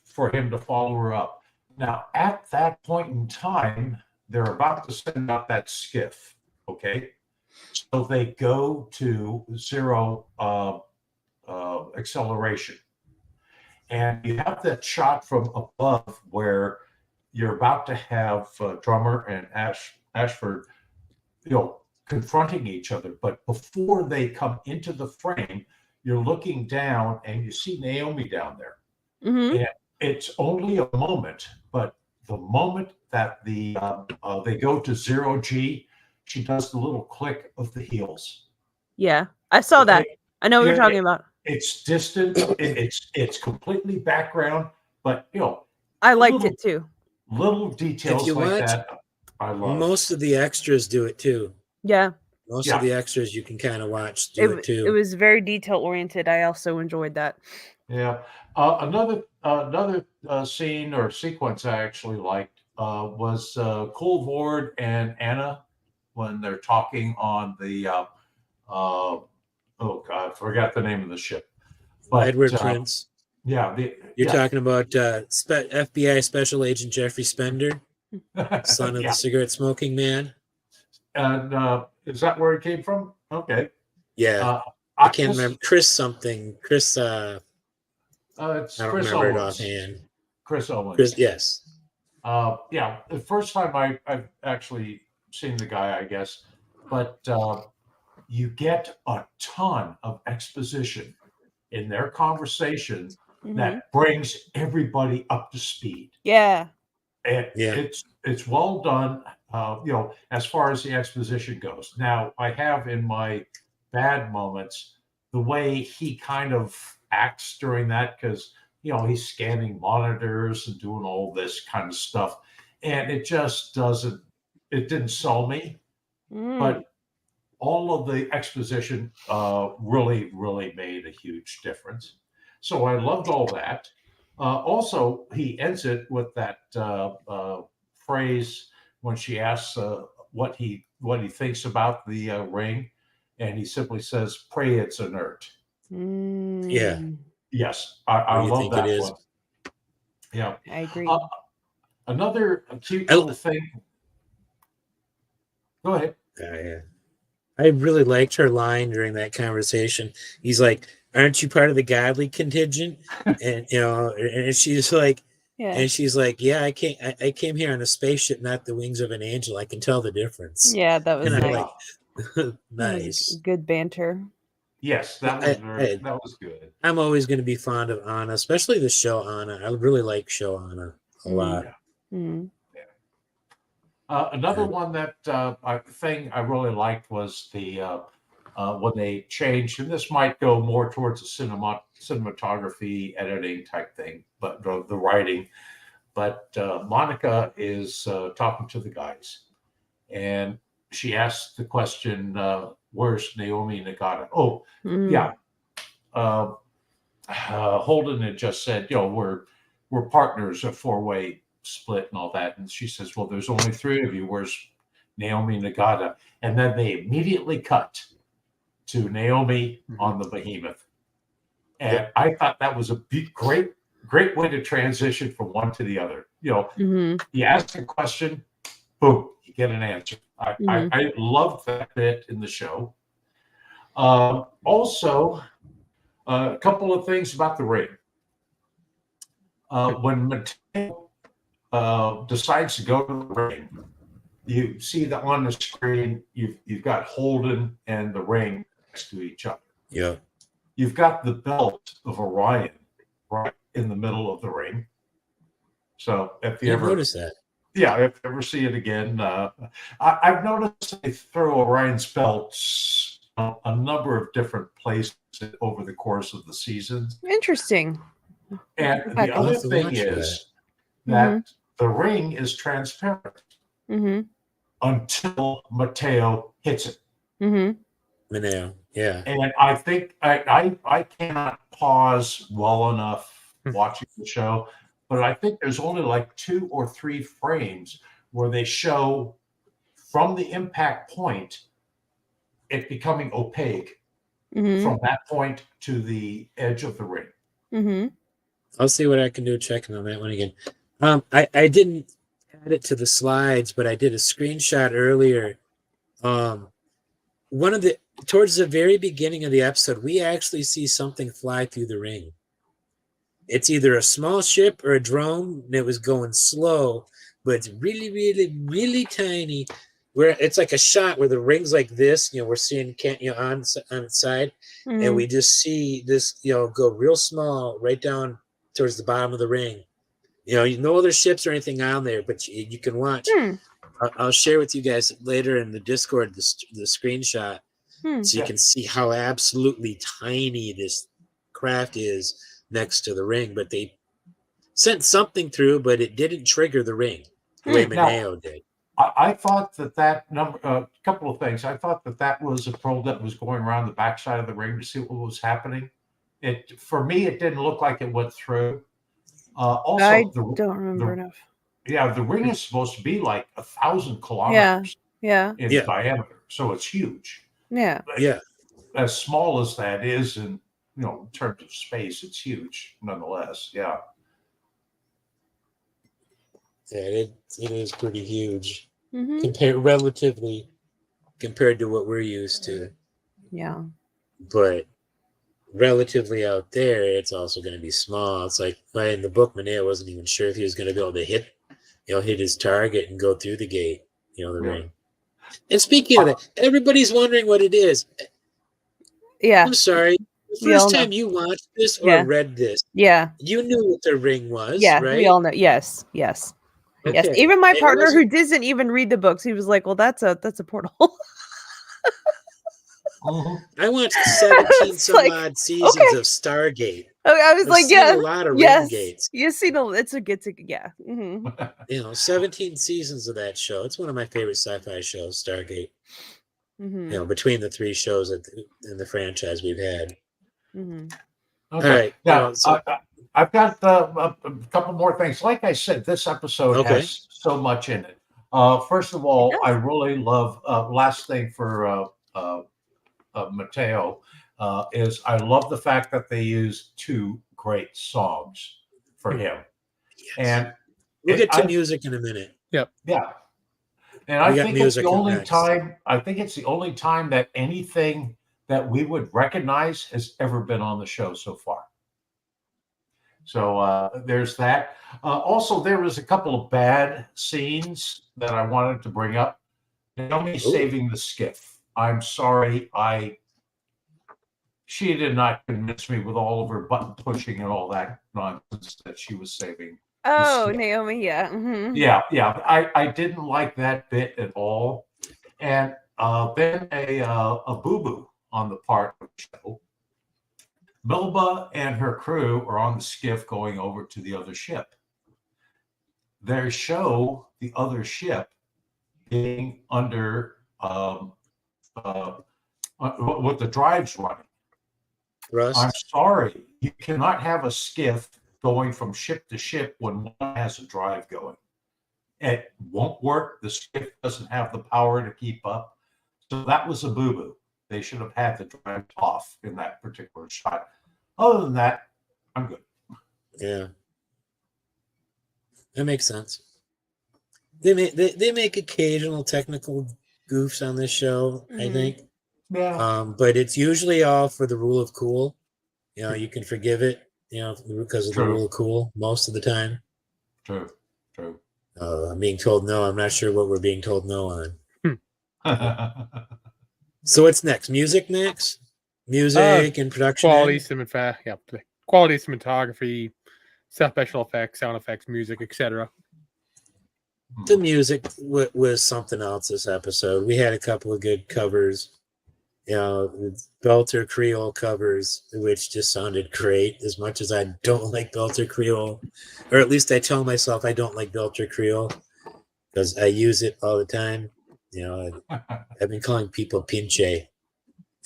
for him to follow her up. Now, at that point in time, they're about to send out that skiff. Okay, so they go to zero acceleration, and you have that shot from above where you're about to have drummer and Ashford, confronting each other. But before they come into the frame, you're looking down and you see Naomi down there. Mm-hmm. And it's only a moment, but the moment that they go to zero G, she does the little click of the heels. Yeah, I saw that. I know what you're talking about. It's distant. It's completely background, but I liked it too. Little details like that. I love. Most of the extras do it too. Yeah. Most of the extras you can kind of watch do it too. It was very detail oriented. I also enjoyed that. Yeah. Another scene or sequence I actually liked was Cool Vord and Anna when they're talking on the oh God, I forgot the name of the ship. But, Edward Prince. Yeah. You're talking about FBI Special Agent Jeffrey Spender, son of the cigarette smoking man. And is that where it came from? Okay. Yeah. I can't remember. Chris something. Chris. It's I don't Chris remember Owens. it offhand. Chris Owens. Chris, yes. Yeah, the first time I've actually seen the guy, I guess, but you get a ton of exposition in their conversation that brings everybody up to speed. Yeah. And Yeah. it's well done, as far as the exposition goes. Now, I have in my bad moments the way he kind of acts during that, because he's scanning monitors and doing all this kind of stuff, and it didn't sell me. But all of the exposition really, really made a huge difference. So I loved all that. Also, he ends it with that phrase when she asks what he thinks about the ring, and he simply says, "Pray it's inert." Yeah. Yes, What I do you love think that it is? one. Yeah. I agree. Another cute little thing. Go ahead. Yeah. I really liked her line during that conversation. He's like, "Aren't you part of the godly contingent?" And and she's like, Yeah. "Yeah, I came here on a spaceship, not the wings of an angel. I can tell the difference." Yeah, that was And nice. I like, That was nice. good banter. Yes, that was good. I'm always going to be fond of Anna, especially the show Anna. I really like show Anna a lot. Mm-hmm. Another one that thing I really liked was the when they changed, and this might go more towards a cinematography editing type thing, but the writing. But Monica is talking to the guys, and she asks the question, "Where's Naomi Nagata?" Oh, yeah. Holden had just said, we're partners, a four-way split and all that. And she says, "Well, there's only three of you. Where's Naomi Nagata?" And then they immediately cut to Naomi on the Behemoth. And I thought that was a great way to transition from one to the other. You ask a question, boom, you get an answer. I loved that bit in the show. Also, a couple of things about the ring. When Mateo decides to go to the ring, you see that on the screen, you've got Holden and the ring next to each other. Yeah. You've got the belt of Orion right in the middle of the ring. So if you ever notice that, if you ever see it again, I've noticed they throw Orion's belts a number of different places over the course of the season. Interesting. And the other thing is that the ring is transparent until Mateo hits it. Mateo, yeah. And I think I cannot pause well enough watching the show, but I think there's only like 2 or 3 frames where they show from the impact point it becoming opaque from that point to the edge of the ring. I'll see what I can do checking on that one again. I didn't add it to the slides, but I did a screenshot earlier. Towards the very beginning of the episode, we actually see something fly through the ring. It's either a small ship or a drone, and it was going slow, but it's really, really, really tiny. Where it's like a shot where the ring's like this, we're seeing on its side, and we just see this, go real small right down towards the bottom of the ring. No other ships or anything on there, but you can watch. I'll share with you guys later in the Discord the screenshot, so you can see how absolutely tiny this craft is next to the ring. But they sent something through, but it didn't trigger the ring the way Mateo did. I thought that number, a couple of things. I thought that was a probe that was going around the backside of the ring to see what was happening. For me, it didn't look like it went through. Also, I don't remember enough. Yeah, the ring is supposed to be like 1,000 kilometers in diameter, so it's huge. Yeah. But as small as that is, in terms of space, it's huge nonetheless. Yeah. Yeah, it is pretty huge relatively compared to what we're used to. Yeah. But relatively out there, it's also going to be small. It's like in the book, Manea wasn't even sure if he was going to be able to hit his target and go through the gate, the ring. And speaking of that, everybody's wondering what it is. Yeah. I'm sorry. The We all first know. time you watched this or read this, Yeah. you knew what the ring was, Yeah, right? we all know. Yes. Yes. Yes. Okay. Even my It partner wasn't- who doesn't even read the books, he was like, "Well, that's a portal." I watched 17 It's some like, odd seasons okay. of Stargate. I was I've like, seen "Yeah, a lot of ring yes, gates. you seen a yeah." Mm-hmm. 17 seasons of that show. It's one of my favorite sci-fi shows, Stargate. Mm-hmm. Between the 3 shows in the franchise we've had. Mm-hmm. Okay. All right. Now, So I've got a couple more things. Like I said, this episode Okay. has so much in it. First of all, I really love, last thing for Mateo, is I love the fact that they use 2 great songs for him. And we'll get to music in a minute. yeah. And We I got think it's music the up only next. time, that anything that we would recognize has ever been on the show so far. So there's that. Also, there was a couple of bad scenes that I wanted to bring up. Naomi saving the skiff. I'm sorry, she did not convince me with all of her button pushing and all that nonsense that she was saving. Oh, Naomi, yeah. Mm-hmm. Yeah. I didn't like that bit at all. And then a boo-boo on the part of the show. Melba and her crew are on the skiff going over to the other ship. They show the other ship being under with the drives running. Rust. I'm sorry, you cannot have a skiff going from ship to ship when one has a drive going. It won't work. The skiff doesn't have the power to keep up. So that was a boo-boo. They should have had the drive off in that particular shot. Other than that, I'm good. Yeah. That makes sense. They make occasional technical goofs on this show, I think. Yeah. But it's usually all for the rule of cool. You can forgive it, because of the rule of cool most of the time. True. I'm being told no. I'm not sure what we're being told no on. So what's next? Music next? Music and production. Quality cinematography, special effects, sound effects, music, etc. The music was something else this episode. We had a couple of good covers. Belter Creole covers, which just sounded great. As much as I don't like Belter Creole, or at least I tell myself I don't like Belter Creole because I use it all the time. I've been calling people pinche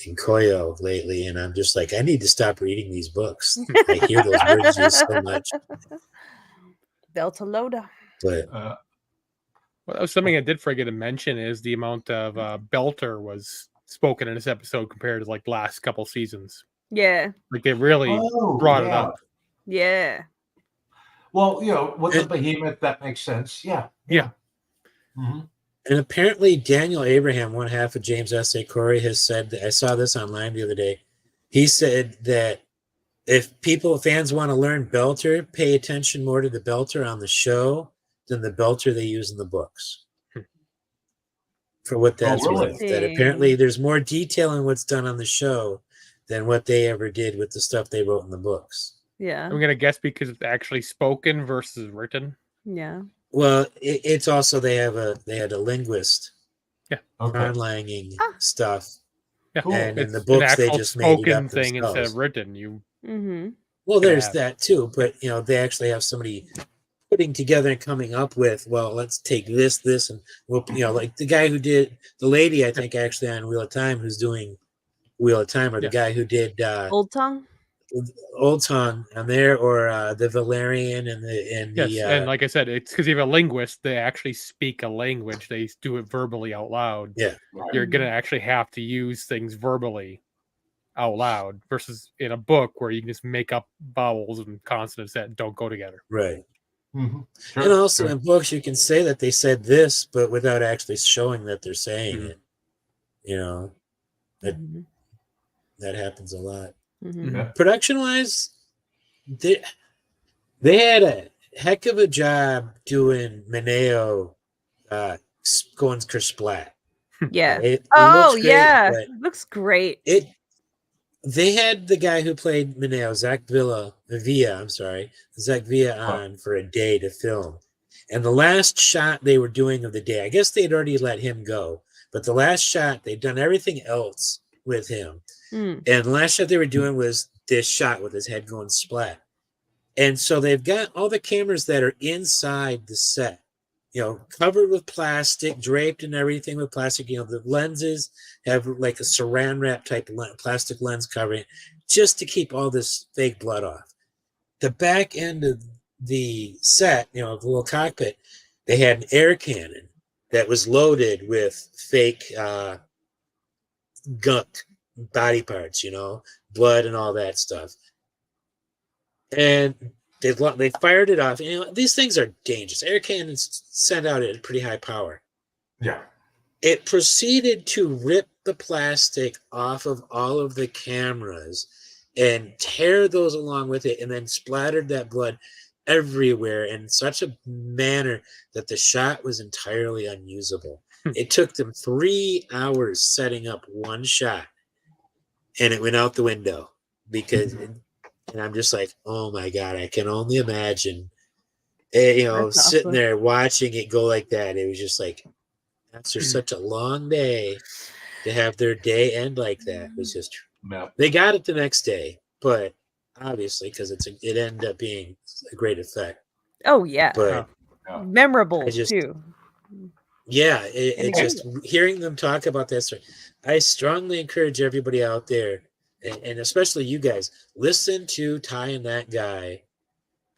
and coyo lately, and I'm just like, I need to stop reading these books. I hear those words used so much. Delta Loda. But well, that was something I did forget to mention is the amount of Belter was spoken in this episode compared to like the last couple seasons. Yeah. Like they really brought it up. Yeah. Well, with the behemoth, that makes sense. Yeah. Mm-hmm. And apparently Daniel Abraham, one half of James S.A. Corey, has said that, I saw this online the other day. He said that if fans want to learn Belter, pay attention more to the Belter on the show than the Belter they use in the books. For what that's worth. That apparently there's more detail in what's done on the show than what they ever did with the stuff they wrote in the books. Yeah. I'm going to guess because it's actually spoken versus written. Yeah. Well, it's also they had a linguist. Yeah. Conlanging stuff. Yeah. Cool. And it's in the books an they just made it up thing themselves. instead of written. Mm-hmm. Well, there's that too, but they actually have somebody putting together and coming up with, well, let's take this, and we'll, like the guy who did the lady, I think actually on Wheel of Time, who's doing Wheel of Time, or the guy who did Old Tongue on there, or the Valerian and and like I said, it's because you have a linguist. They actually speak a language. They do it verbally out loud. Yeah, you're gonna actually have to use things verbally out loud versus in a book where you can just make up vowels and consonants that don't go together. Right. Mm-hmm. Sure, and also in books you can say that they said this, but without actually showing that they're saying it. That happens a lot. Mhm. Yeah. Production-wise, they had a heck of a job doing Mineo going kersplat. Yeah. It Oh looks great, yeah, but looks great. they had the guy who played Mineo, Zach Villa on for a day to film. And the last shot they were doing of the day, I guess they'd already let him go, but the last shot, they'd done everything else with him. Mm. And the last shot they were doing was this shot with his head going splat. And so they've got all the cameras that are inside the set, covered with plastic, draped and everything with plastic. The lenses have like a saran wrap type plastic lens covering just to keep all this fake blood off. The back end of the set, the little cockpit, they had an air cannon that was loaded with fake gunk body parts, blood and all that stuff. And they fired it off. These things are dangerous. Air cannons send out at a pretty high power. Yeah. It proceeded to rip the plastic off of all of the cameras and tear those along with it, and then splattered that blood everywhere in such a manner that the shot was entirely unusable. It took them 3 hours setting up one shot, and it went out the window because, and I'm just like, oh my God, I can only imagine, That's sitting awesome. there watching it go like that. It was just like, after such a long day, to have their day end like that was just. Yeah. They got it the next day, but obviously because it ended up being a great effect. Oh yeah, But Yeah. memorable I just- too. yeah, And it again- just hearing them talk about this. I strongly encourage everybody out there, and especially you guys, listen to Ty and That Guy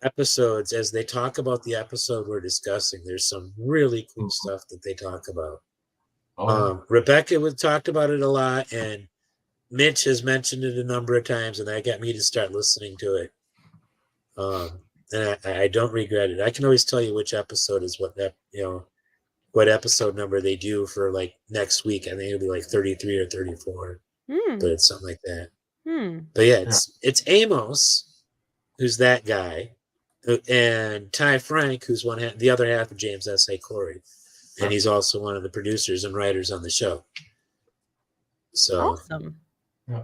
episodes as they talk about the episode we're discussing. There's some really cool stuff that they talk about. Rebecca talked about it a lot, and Mitch has mentioned it a number of times, and that got me to start listening to it. And I don't regret it. I can always tell you which episode is what episode number they do for like next week. I think it'll be like 33 or 34, but it's something like that. But yeah, it's Amos, who's that guy, and Ty Frank, who's the other half of James S.A. Corey, and he's also one of the producers and writers on the show. So Awesome. Yeah.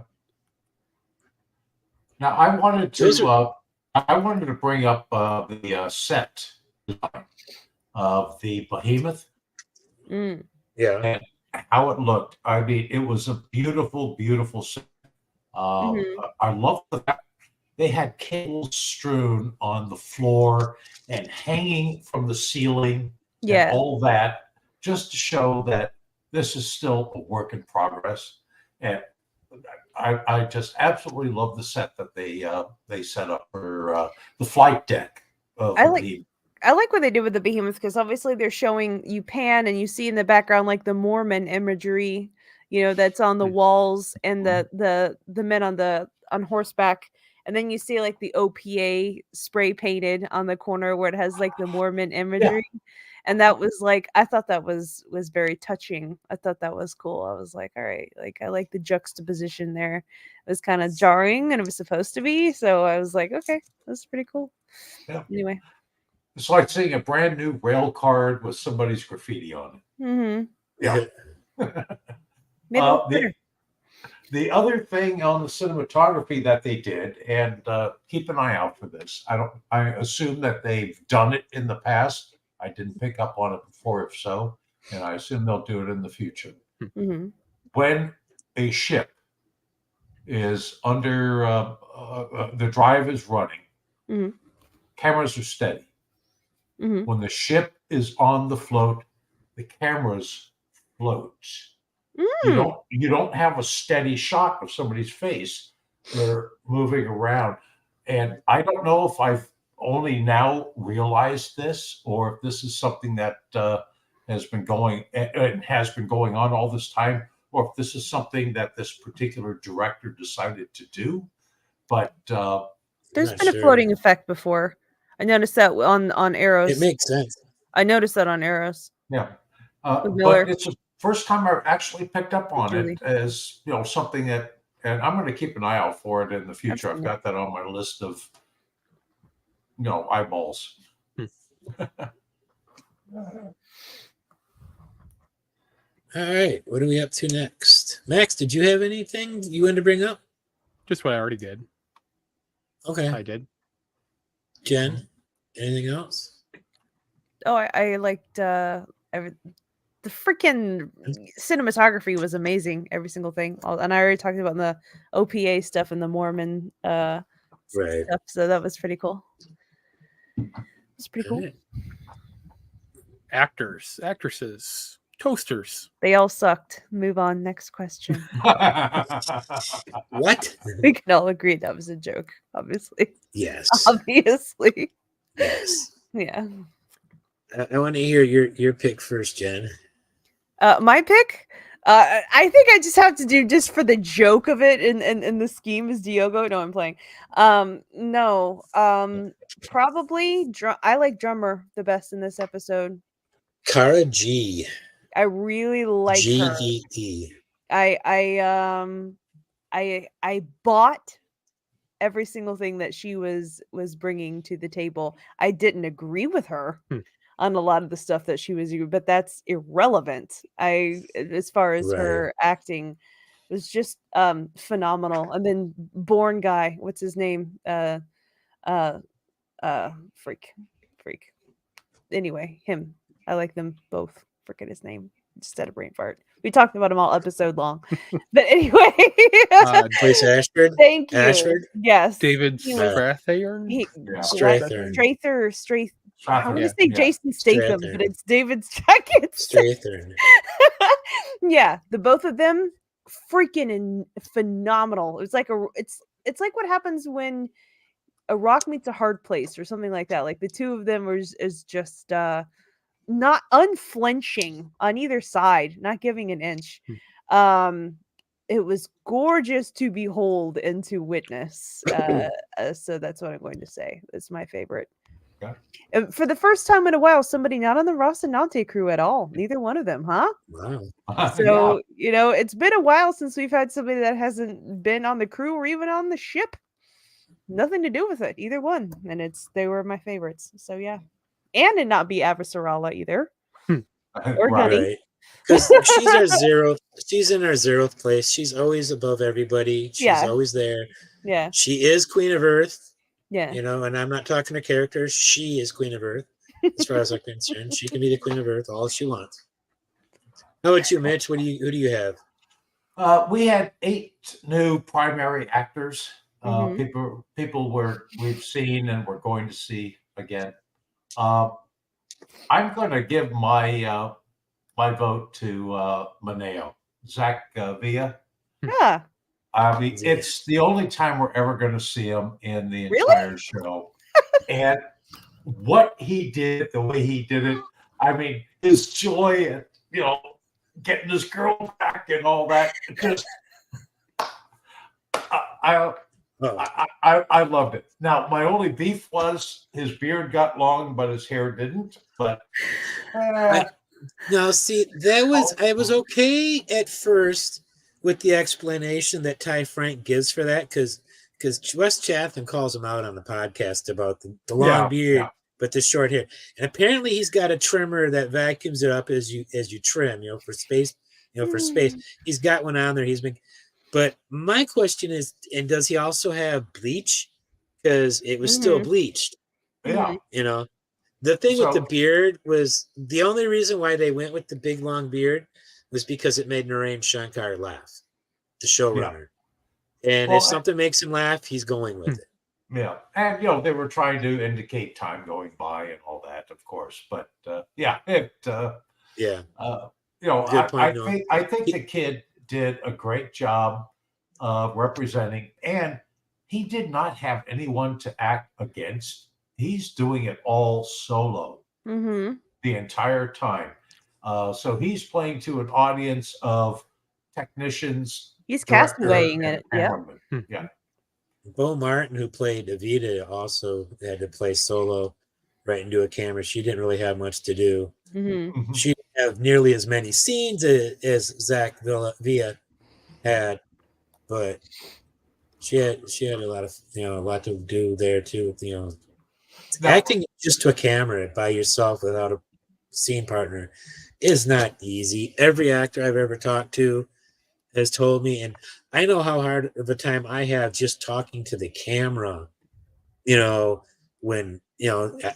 Now I wanted to bring up the set of the Behemoth. Mm. Yeah. And how it looked. I mean, it was a beautiful, beautiful set. I love the fact they had cables strewn on the floor and hanging from the ceiling. Yeah. And all that, just to show that this is still a work in progress. And I just absolutely love the set that they set up for the flight deck. I like what they did with the Behemoth, because obviously they're showing, you pan and you see in the background like the Mormon imagery, that's on the walls, and the men on horseback, and then you see like the OPA spray painted on the corner where it has like the Mormon imagery. And that was like, I thought that was very touching. I thought that was cool. I was like, all right, like I like the juxtaposition there. It was kind of jarring, and it was supposed to be. So I was like, okay, that's pretty cool. Yeah. Anyway. It's like seeing a brand new rail card with somebody's graffiti on it. Mm-hmm. Yeah. The other thing on the cinematography that they did, and keep an eye out for this. I assume that they've done it in the past. I didn't pick up on it before, if so, and I assume they'll do it in the future. Mm-hmm. When a ship is under, the drive is running, cameras are steady. Mm-hmm. When the ship is on the float, the cameras float. You don't have a steady shot of somebody's face. They're moving around. And I don't know if I've only now realized this, or if this is something that has been going on all this time, or if this is something that this particular director decided to do. But there's been a floating effect before. I noticed that on Arrows. It makes sense. I noticed that on Arrows. Yeah. But it's the first time I've actually picked up on it as something that and I'm going to keep an eye out for it in the future. I've seen got that on my list of, eyeballs. All right, what are we up to next? Max, did you have anything you wanted to bring up? Just what I already did. Okay. I did. Jen, anything else? Oh, I liked the freaking cinematography was amazing. Every single thing, and I already talked about the OPA stuff and the Mormon Right. stuff. So that was pretty cool. It's pretty cool. Right. Actors, actresses, toasters. They all sucked. Move on. Next question. What? We can all agree that was a joke. Obviously. Yes. Obviously. Yes. Yeah. I want to hear your pick first, Jen. My pick. I think I just have to do just for the joke of it in the scheme is Diogo. No, I'm playing. No. Probably I like drummer the best in this episode. Cara G. I really like her. G-E-E. I bought every single thing that she was bringing to the table. I didn't agree with her on a lot of the stuff that she was doing, but that's irrelevant. As far as her acting was just phenomenal. And then Born guy, what's his name? Freak. Anyway, him. I like them both. Forget his name. Just had a brain fart. We talked about him all episode long. But anyway. Place Ashford. Thank you. Ashford? Yes. David Strathern. Strathern. I want to say Yeah. Jason Statham, Strathern. but it's David Strathern. Strathern. Yeah, the both of them freaking phenomenal. It's like it's like what happens when a rock meets a hard place or something like that. Like the two of them is just not unflinching on either side, not giving an inch. It was gorgeous to behold and to witness. So that's what I'm going to say. It's my favorite. Yeah. For the first time in a while, somebody not on the Rocinante crew at all. Neither one of them, huh? Wow. So, it's been a while since we've had somebody that hasn't been on the crew or even on the ship. Nothing to do with it, either one. And they were my favorites. So, yeah. And it not be Avasarala either. Or Gunny. Right. Because she's our zeroth. She's in our 0th place. She's always above everybody. She's always there. Yeah. She is Queen of Earth. Yeah. And I'm not talking to characters. She is Queen of Earth. As far as I'm concerned, she can be the Queen of Earth all she wants. How about you, Mitch? Who do you have? We had 8 new primary actors. Mhm. People we've seen and we're going to see again. I'm going to give my vote to Maneo, Zach Villa. Yeah. I mean, it's the only time we're ever going to see him in the Really? entire show. And what he did, the way he did it, I mean, his joy at, getting this girl back and all that. Just, I loved it. Now, my only beef was his beard got long, but his hair didn't. But now, see, I was okay at first with the explanation that Ty Frank gives for that, because Wes Chatham calls him out on the podcast about the long beard, but the short hair. And apparently he's got a trimmer that vacuums it up as you trim, for space, for space. He's got one on there. But my question is, and does he also have bleach? Because it was still bleached. Yeah. The thing with the beard was the only reason why they went with the big long beard was because it made Narayan Shankar laugh, the showrunner. Yeah. And if something makes him laugh, he's going with it. Yeah. And, they were trying to indicate time going by and all that, of course. But, I think the kid did a great job of representing, and he did not have anyone to act against. He's doing it all solo the entire time. So he's playing to an audience of technicians. He's Castawaying it. Yeah. Bo Martin, who played Evita, also had to play solo right into a camera. She didn't really have much to do. She didn't have nearly as many scenes as Zach Villa had. but she had a lot of a lot to do there too. Now, Acting just to a camera by yourself without a scene partner is not easy. Every actor I've ever talked to has told me, and I know how hard of a time I have just talking to the camera. When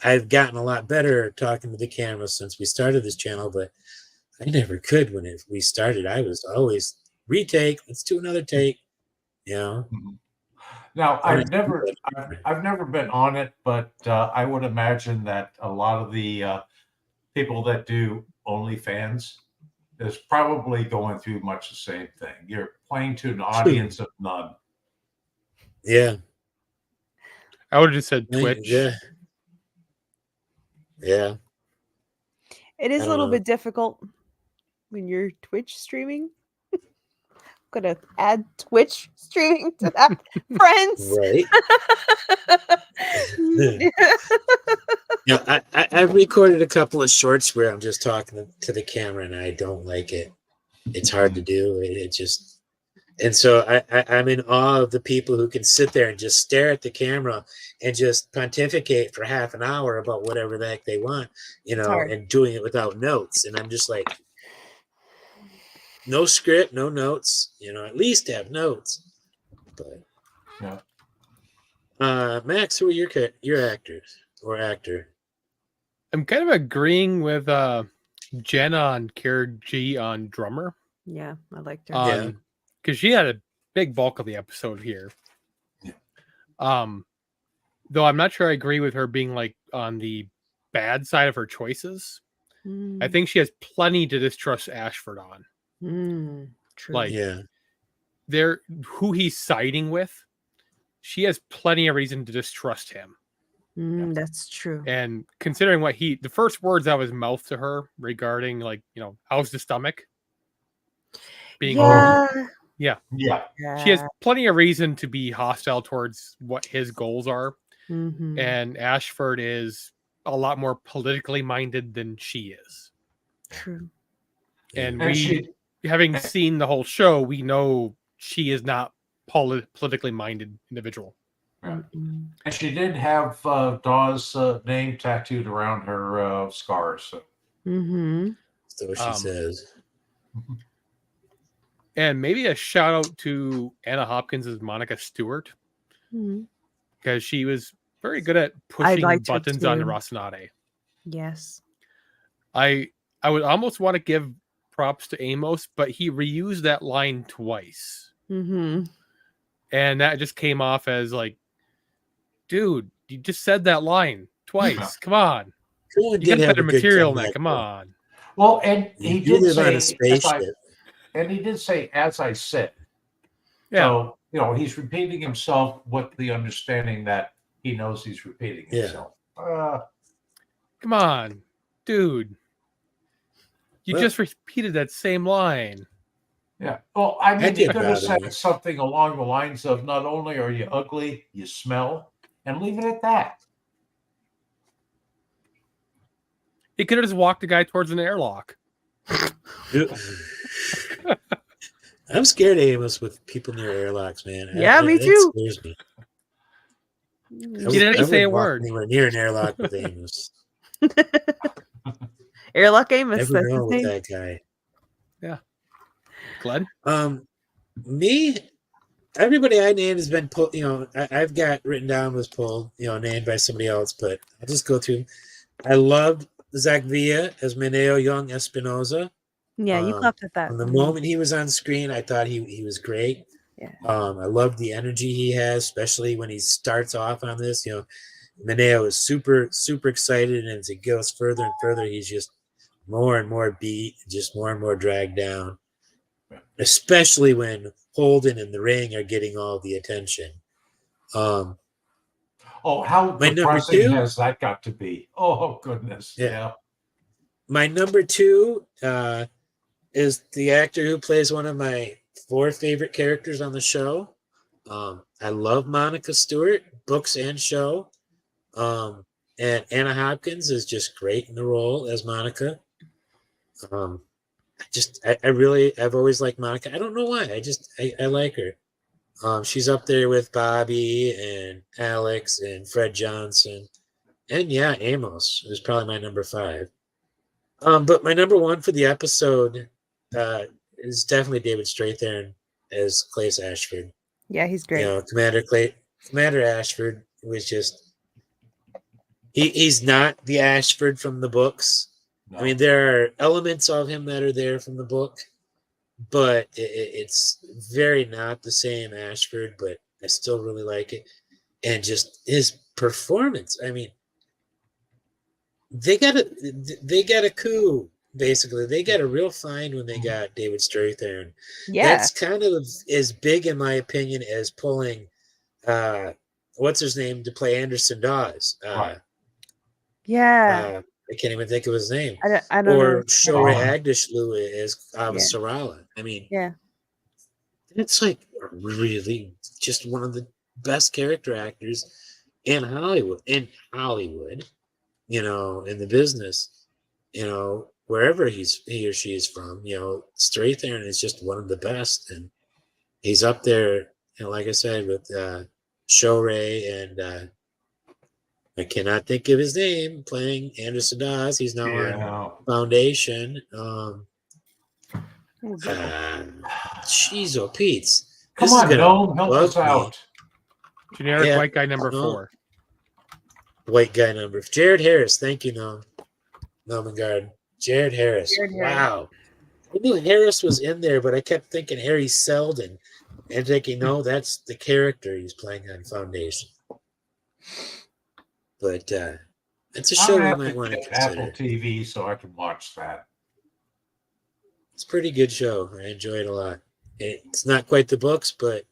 I've gotten a lot better at talking to the camera since we started this channel, but I never could when we started. I was always retake. Let's do another take. Now, Or- I've never been on it, but I would imagine that a lot of the people that do OnlyFans is probably going through much the same thing. You're playing to an audience of none. Yeah. I would have just said Twitch. Yeah. Yeah. It is I a don't little know. bit difficult when you're Twitch streaming. Gonna add Twitch streaming to that, friends. Right. I've recorded a couple of shorts where I'm just talking to the camera and I don't like it. It's hard to do. It just, and so I'm in awe of the people who can sit there and just stare at the camera and just pontificate for half an hour about whatever the heck they want, hard. and doing it without notes. And I'm just like, no script, no notes, at least have notes. But Yeah. Max, who are your actors or actor? I'm kind of agreeing with Jenna on Kara G on drummer. Yeah, I liked her. Yeah. Because she had a big bulk of the episode here. Yeah. Though I'm not sure I agree with her being like on the bad side of her choices. I think she has plenty to distrust Ashford on. True. Like, who he's siding with, she has plenty of reason to distrust him. That's true. And considering the first words out of his mouth to her regarding, like, how's the stomach? Being Yeah. She has plenty of reason to be hostile towards what his goals are. And Ashford is a lot more politically minded than she is. True. And having seen the whole show, we know she is not politically minded individual. Right. And she did have Dawes' name tattooed around her scars. So. So she says. And maybe a shout out to Anna Hopkins as Monica Stewart, because she was very good at pushing buttons on Rocinante. Yes. I would almost want to give props to Amos, but he reused that line twice. And that just came off as like, dude, you just said that line twice. Come on. You got better material than that. Come on. Well, and he did live on a say, spaceship. as I sit. Yeah. So, he's repeating himself with the understanding that he knows he's repeating himself. Come on, dude. You just repeated that same line. Yeah. Well, I mean, he did could have bother me. said something along the lines of, not only are you ugly, you smell, and leave it at that. He could have just walked the guy towards an airlock. I'm scared of Amos with people near airlocks, man. Yeah, me too. It scares me. He didn't say a word. Anywhere near an airlock with Amos. Airlock Amos. Never That's know his with name. that guy. Yeah. Glenn? Me, everybody I named has been pulled. I've got written down was pulled. Named by somebody else, but I'll just go through. I loved Zach Villa as Mineo Jung-Espinoza. Yeah, you clapped at that. From the moment he was on screen, I thought he was great. Yeah. I loved the energy he has, especially when he starts off on this. Mineo is super, super excited, and as it goes further and further, he's just more and more beat, just more and more dragged down. Especially when Holden and the Ring are getting all the attention. How my number depressing two has that got to be? Oh, goodness. Yeah. My number two is the actor who plays one of my 4 favorite characters on the show. I love Monica Stewart, books and show. And Anna Hopkins is just great in the role as Monica. I've always liked Monica. I don't know why. I like her. She's up there with Bobby and Alex and Fred Johnson. And yeah, Amos is probably my number 5. But my number 1 for the episode is definitely David Strathairn as Claes Ashford. Yeah, he's great. You know, Commander Ashford was just he's not the Ashford from the books. No. I mean, there are elements of him that are there from the book, but it's very not the same Ashford, but I still really like it. And just his performance. I mean, they got a coup, basically. They got a real find when they got David Strathairn. Yeah. That's kind of as big, in my opinion, as pulling what's his name to play Anderson Dawes. Right. Yeah. I can't even think of his name. I don't know. Or Shohreh Agdashlu as Sarala. I mean, yeah, it's like really just one of the best character actors in Hollywood. You know, in the business, you know, wherever he or she is from, you know, Strathairn is just one of the best, and he's up there, you know, like I said, with Shohreh and I cannot think of his name, playing Anderson Dawes. He's now on Foundation. Jeez, oh, Pete's. Come on, Gnome, help us out. Generic white guy number 4. White guy number. Jared Harris. Thank you, Gnome Garden. Jared Harris. Wow. I knew Harris was in there, but I kept thinking Harry Seldon and thinking, no, that's the character he's playing on Foundation. But it's a show we might want to consider. Apple TV, so I can watch that. It's a pretty good show. I enjoy it a lot. It's not quite the books, but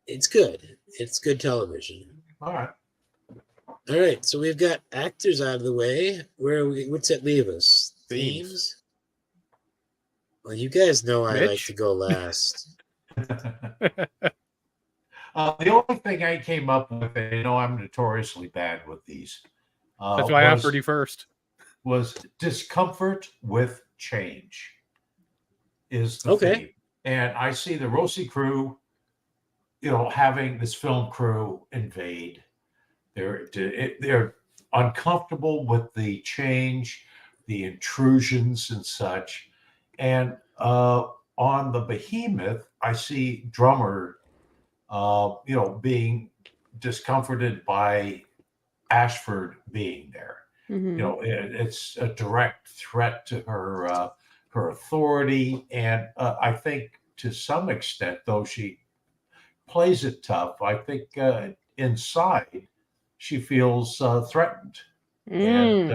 it's good. It's good television. All right. So we've got actors out of the way. What's that leave us? Themes? Well, you guys know I like to go last. The only thing I came up with, and you know I'm notoriously bad with these. That's why I offered you first. Was discomfort with change is the theme. And I see the Rossi crew, you know, having this film crew invade. They're uncomfortable with the change, the intrusions and such. And on the Behemoth, I see Drummer you know, being discomforted by Ashford being there. Mm-hmm. You know, it's a direct threat to her authority, and I think to some extent, though she plays it tough, I think inside she feels threatened, and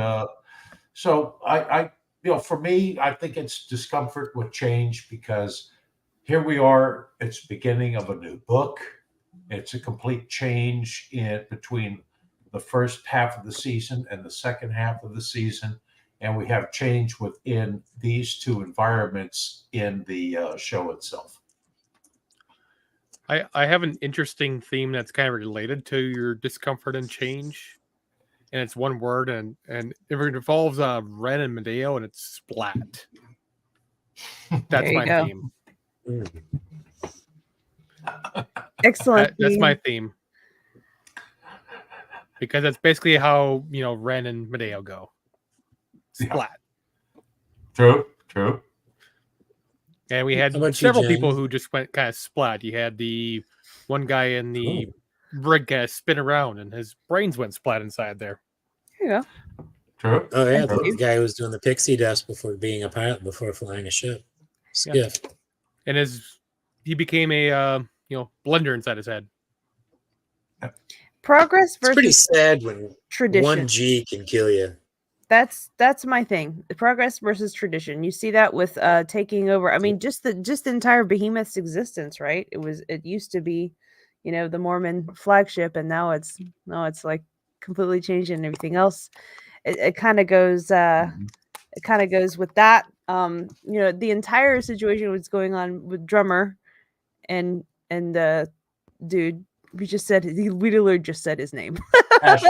so I you know, for me, I think it's discomfort with change because here we are, it's the beginning of a new book. It's a complete change in between the first half of the season and the second half of the season. And we have change within these two environments in the show itself. I have an interesting theme that's kind of related to your discomfort and change. And it's one word, and it involves Ren and Medeo, and it's splat. That's my theme. Excellent. That's my theme. Because that's basically how, you know, Ren and Medeo go. Splat. Yeah. True. And we had several people who just went kind of splat. You had the one guy in the rig kind of spin around and his brains went splat inside there. There you go. True. Oh, yeah. The guy who was doing the pixie dust before being a pilot, before flying a ship. Skiff. Yeah. And he became a blender inside his head. Progress versus pretty sad when tradition. 1G can kill you. That's my thing. The progress versus tradition. You see that with taking over. I mean, just the entire Behemoth's existence, right? It used to be, you know, the Mormon flagship, and now it's like completely changed, and everything else. It kind of goes. It kind of goes with that. You know, the entire situation was going on with Drummer and the dude. We literally just said his name. Thank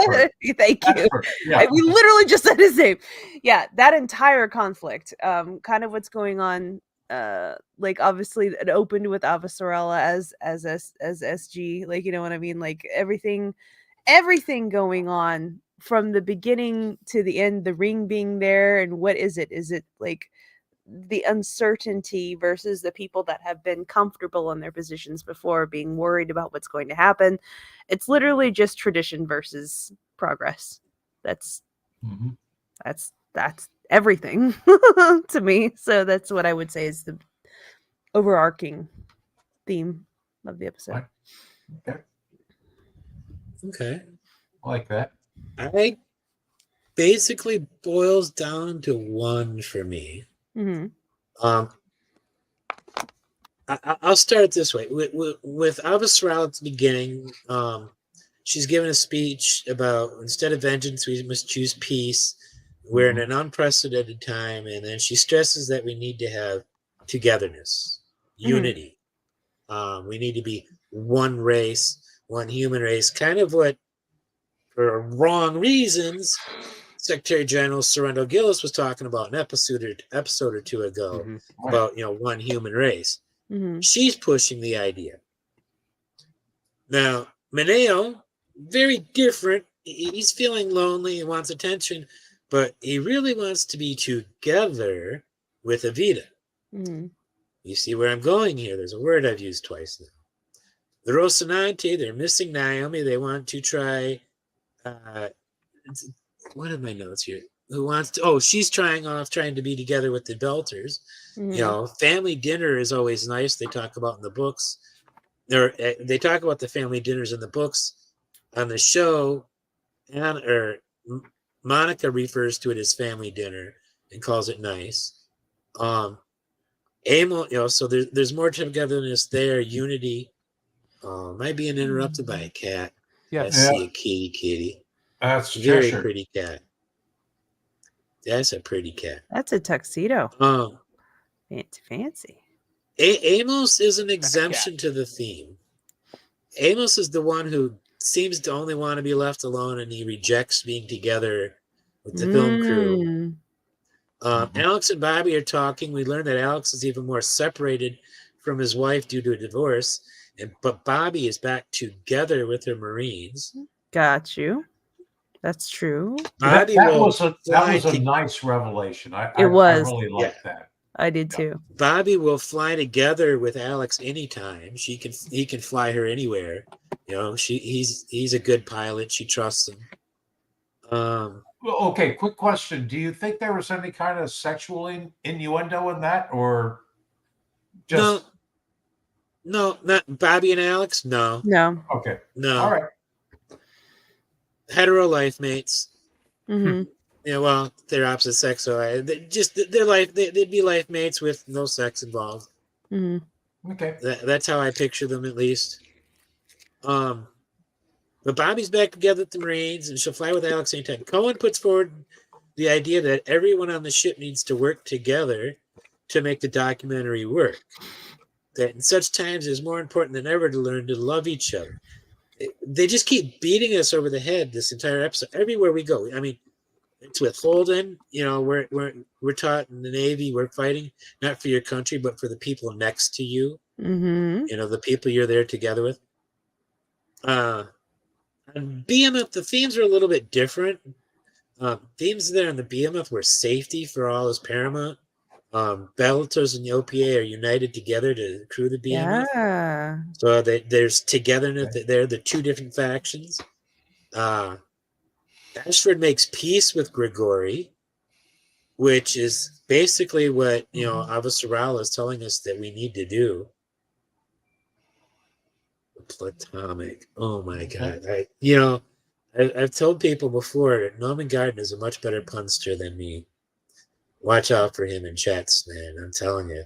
you. Yeah. We literally just said his name. Yeah, that entire conflict, kind of what's going on like obviously it opened with Avasarala as SG, like, you know what I mean, like everything going on from the beginning to the end, the ring being there, and what is it like the uncertainty versus the people that have been comfortable in their positions before being worried about what's going to happen. It's literally just tradition versus progress. That's everything to me. So that's what I would say is the overarching theme of the episode. Okay. Okay. I like that. I basically boils down to one for me. Mm-hmm. I'll start this way. With Avasarala at the beginning, she's given a speech about instead of vengeance, we must choose peace. We're in an unprecedented time, and then she stresses that we need to have togetherness, unity. We need to be one race, one human race. Kind of what, for wrong reasons, Secretary General Sorrento Gillis was talking about an episode or two ago about one human race. She's pushing the idea. Now, Mineo, very different. He's feeling lonely and wants attention, but he really wants to be together with Evita. You see where I'm going here? There's a word I've used twice now. The Rocinante, they're missing Naomi. They want to try. What are my notes here? Who wants to? Oh, she's trying to be together with the Belters. Family dinner is always nice. They talk about in the books. They talk about the family dinners in the books. On the show, Monica refers to it as family dinner and calls it nice. Amo, so there's more togetherness there, unity. Am I being interrupted by a cat? I see a kitty. That's very Cheshire. Pretty cat. That's a pretty cat. That's a tuxedo. Fancy. Amos is an exemption to the theme. Amos is the one who seems to only want to be left alone, and he rejects being together with the film crew. Alex and Bobby are talking. We learn that Alex is even more separated from his wife due to a divorce, but Bobby is back together with her Marines. Got you. That's true. Bobby that was a nice revelation. I really liked that. I did too. Bobby will fly together with Alex anytime. He can fly her anywhere. He's a good pilot. She trusts him. Okay, quick question. Do you think there was any kind of sexual innuendo in that, or just No, not Bobby and Alex. No. Okay. No. All right. Hetero life mates. Well, they're opposite sex, so they'd be life mates with no sex involved. Okay. That's how I picture them, at least. But Bobby's back together with the Marines, and she'll fly with Alex anytime. Cohen puts forward the idea that everyone on the ship needs to work together to make the documentary work. That in such times it is more important than ever to learn to love each other. They just keep beating us over the head this entire episode. Everywhere we go. I mean, it's with Holden. We're taught in the Navy, we're fighting not for your country, but for the people next to you. The people you're there together with. On BMF, the themes are a little bit different. Themes there in the BMF were safety for all is paramount. Bellatos and the OPA are united together to crew the BMF. Yeah. So there's togetherness. They're the two different factions. Ashford makes peace with Grigori, which is basically what Avasarala is telling us that we need to do. Platonic. Oh my God! I've told people before that Norman Garden is a much better punster than me. Watch out for him in chats, man. I'm telling you,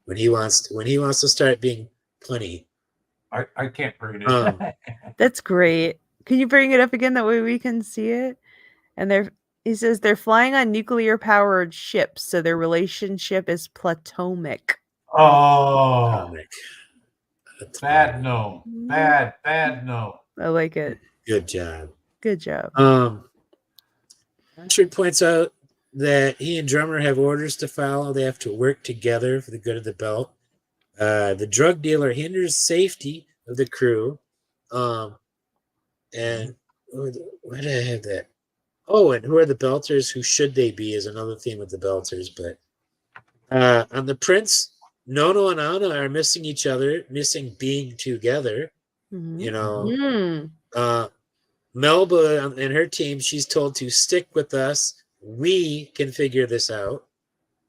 when he wants to start being punny. I can't bring it in. That's great. Can you bring it up again? That way we can see it. And he says they're flying on nuclear powered ships, so their relationship is platonic. Oh, bad no. Bad no. I like it. Good job. Good job. Ashford points out that he and Drummer have orders to follow. They have to work together for the good of the belt. The drug dealer hinders safety of the crew. And why did I have that? Oh, and who are the Belters? Who should they be is another theme with the Belters. But on the Prince, Nono and Anna are missing each other, missing being together. Mhm. You know, Mm. Melba and her team, she's told to stick with us. We can figure this out.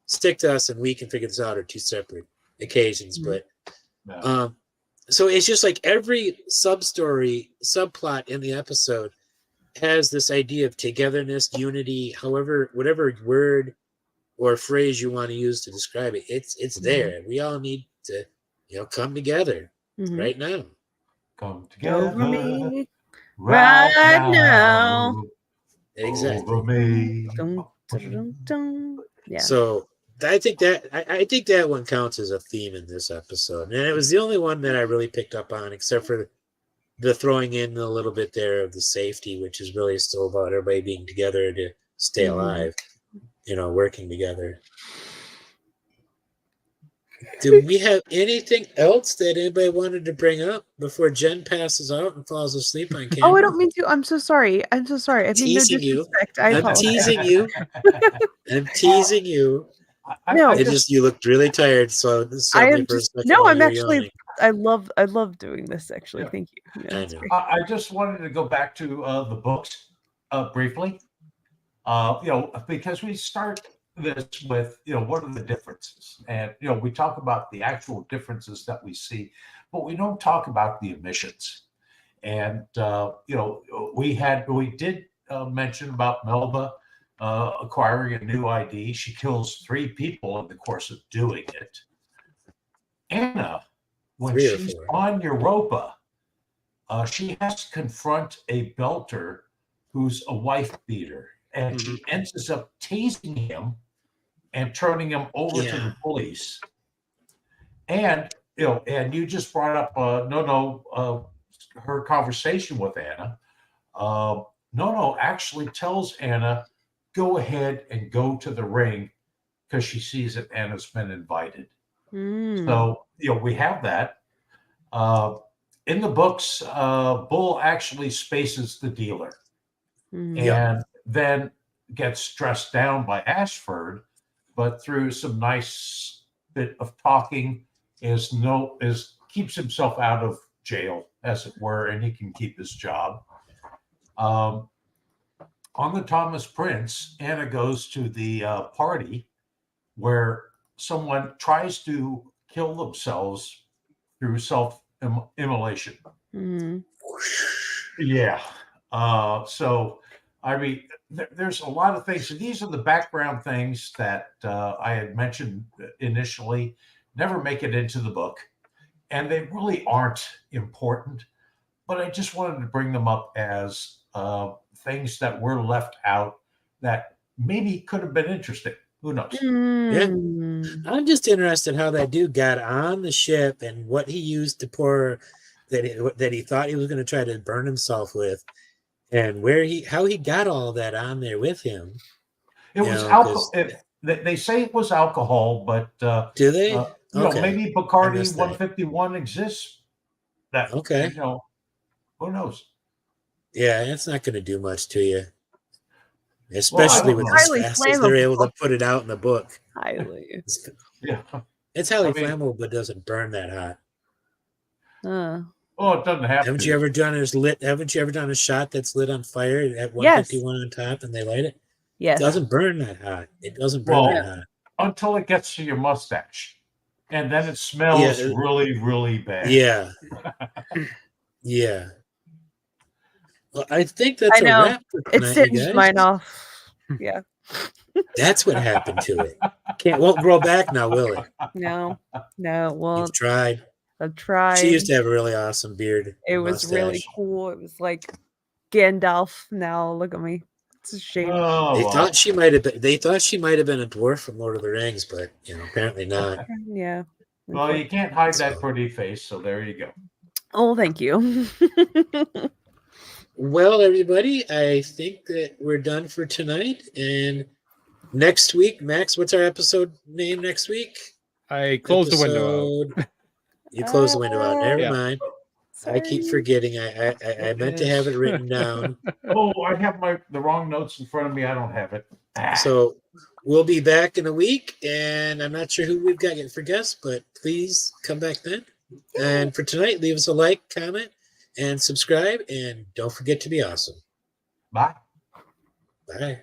Stick to us and we can figure this out are two separate occasions. Mhm. But so it's just like every subplot in the episode has this idea of togetherness, unity, whatever word or phrase you want to use to describe it. It's there. We all need to, come together Mhm. right now. Come Over together me right right now. now. Exactly. Over me. Dun, dun, dun, dun. Yeah. So I think that one counts as a theme in this episode, and it was the only one that I really picked up on, except for the throwing in a little bit there of the safety, which is really still about everybody being together to stay Mhm. alive, working together. Do we have anything else that anybody wanted to bring up before Jen passes out and falls asleep on camera? Oh, I don't mean to. I'm so sorry. I mean no Teasing you. disrespect. I I'm apologize. teasing you. I'm teasing you. No. You look really tired, so I suddenly am for a just second no. while I'm you were actually. yawning. I love doing this. Actually, Yeah. thank you. Yeah, I it's know. great. I just wanted to go back to the books briefly. Because we start this with, what are the differences? And, we talk about the actual differences that we see, but we don't talk about the omissions. And, we did mention about Melba acquiring a new ID. She kills 3 people in the course of doing it. Anna, when 3 or she's 4. on Europa, she has to confront a belter who's a wife beater, and she ends up tasing him and turning him over to the police. And and you just brought up her conversation with Anna. No actually tells Anna, go ahead and go to the ring because she sees that Anna's been invited. Mm. So we have that. In the books, Bull actually spaces the dealer and then gets stressed down by Ashford, but through some nice bit of talking keeps himself out of jail, as it were, and he can keep his job. On the Thomas Prince, Anna goes to the party where someone tries to kill themselves through self-immolation. Mm. Yeah. So, I mean, there's a lot of things. And these are the background things that I had mentioned initially, never make it into the book. And they really aren't important. But I just wanted to bring them up as things that were left out that maybe could have been interesting. Who knows? Mm. I'm just interested how that dude got on the ship and what he used to pour that he thought he was going to try to burn himself with, and how he got all that on there with him. It was alcohol. They say it was alcohol, but do they? Okay. Maybe Bacardi 151 exists. Okay. Who knows? Yeah, it's not going to do much to you, especially with as fast as they're able to put it out in the book. Highly. Yeah. It's highly flammable, but doesn't burn that hot. Well, it doesn't have Haven't to. Haven't you ever done a shot that's lit on fire at 151 on top and they light it? Yes. It doesn't burn that hot. It doesn't burn that hot. Until it gets to your mustache. And then it smells really, really bad. Yeah. Yeah. Well, I think that's a wrap for tonight, it singed mine off. Yeah. That's what happened to it. Won't grow back now, will it? No. Well, you've tried. I've tried. She used to have a really awesome beard. It was really cool. It was like Gandalf. Now look at me. It's a shame. They thought she might have been a dwarf from Lord of the Rings, but apparently not. Yeah. Well, you can't hide that pretty face, so there you go. Oh, thank you. Well, everybody, I think that we're done for tonight, and Next week, Max, what's our episode name next week? I closed the window out. You closed the window out. Never Yeah. mind. I keep forgetting. I meant to have it written down. Oh, I have the wrong notes in front of me. I don't have it. So we'll be back in a week, and I'm not sure who we've got for guests, but please come back then. And for tonight, leave us a like, comment, and subscribe, and don't forget to be awesome. Bye. Bye.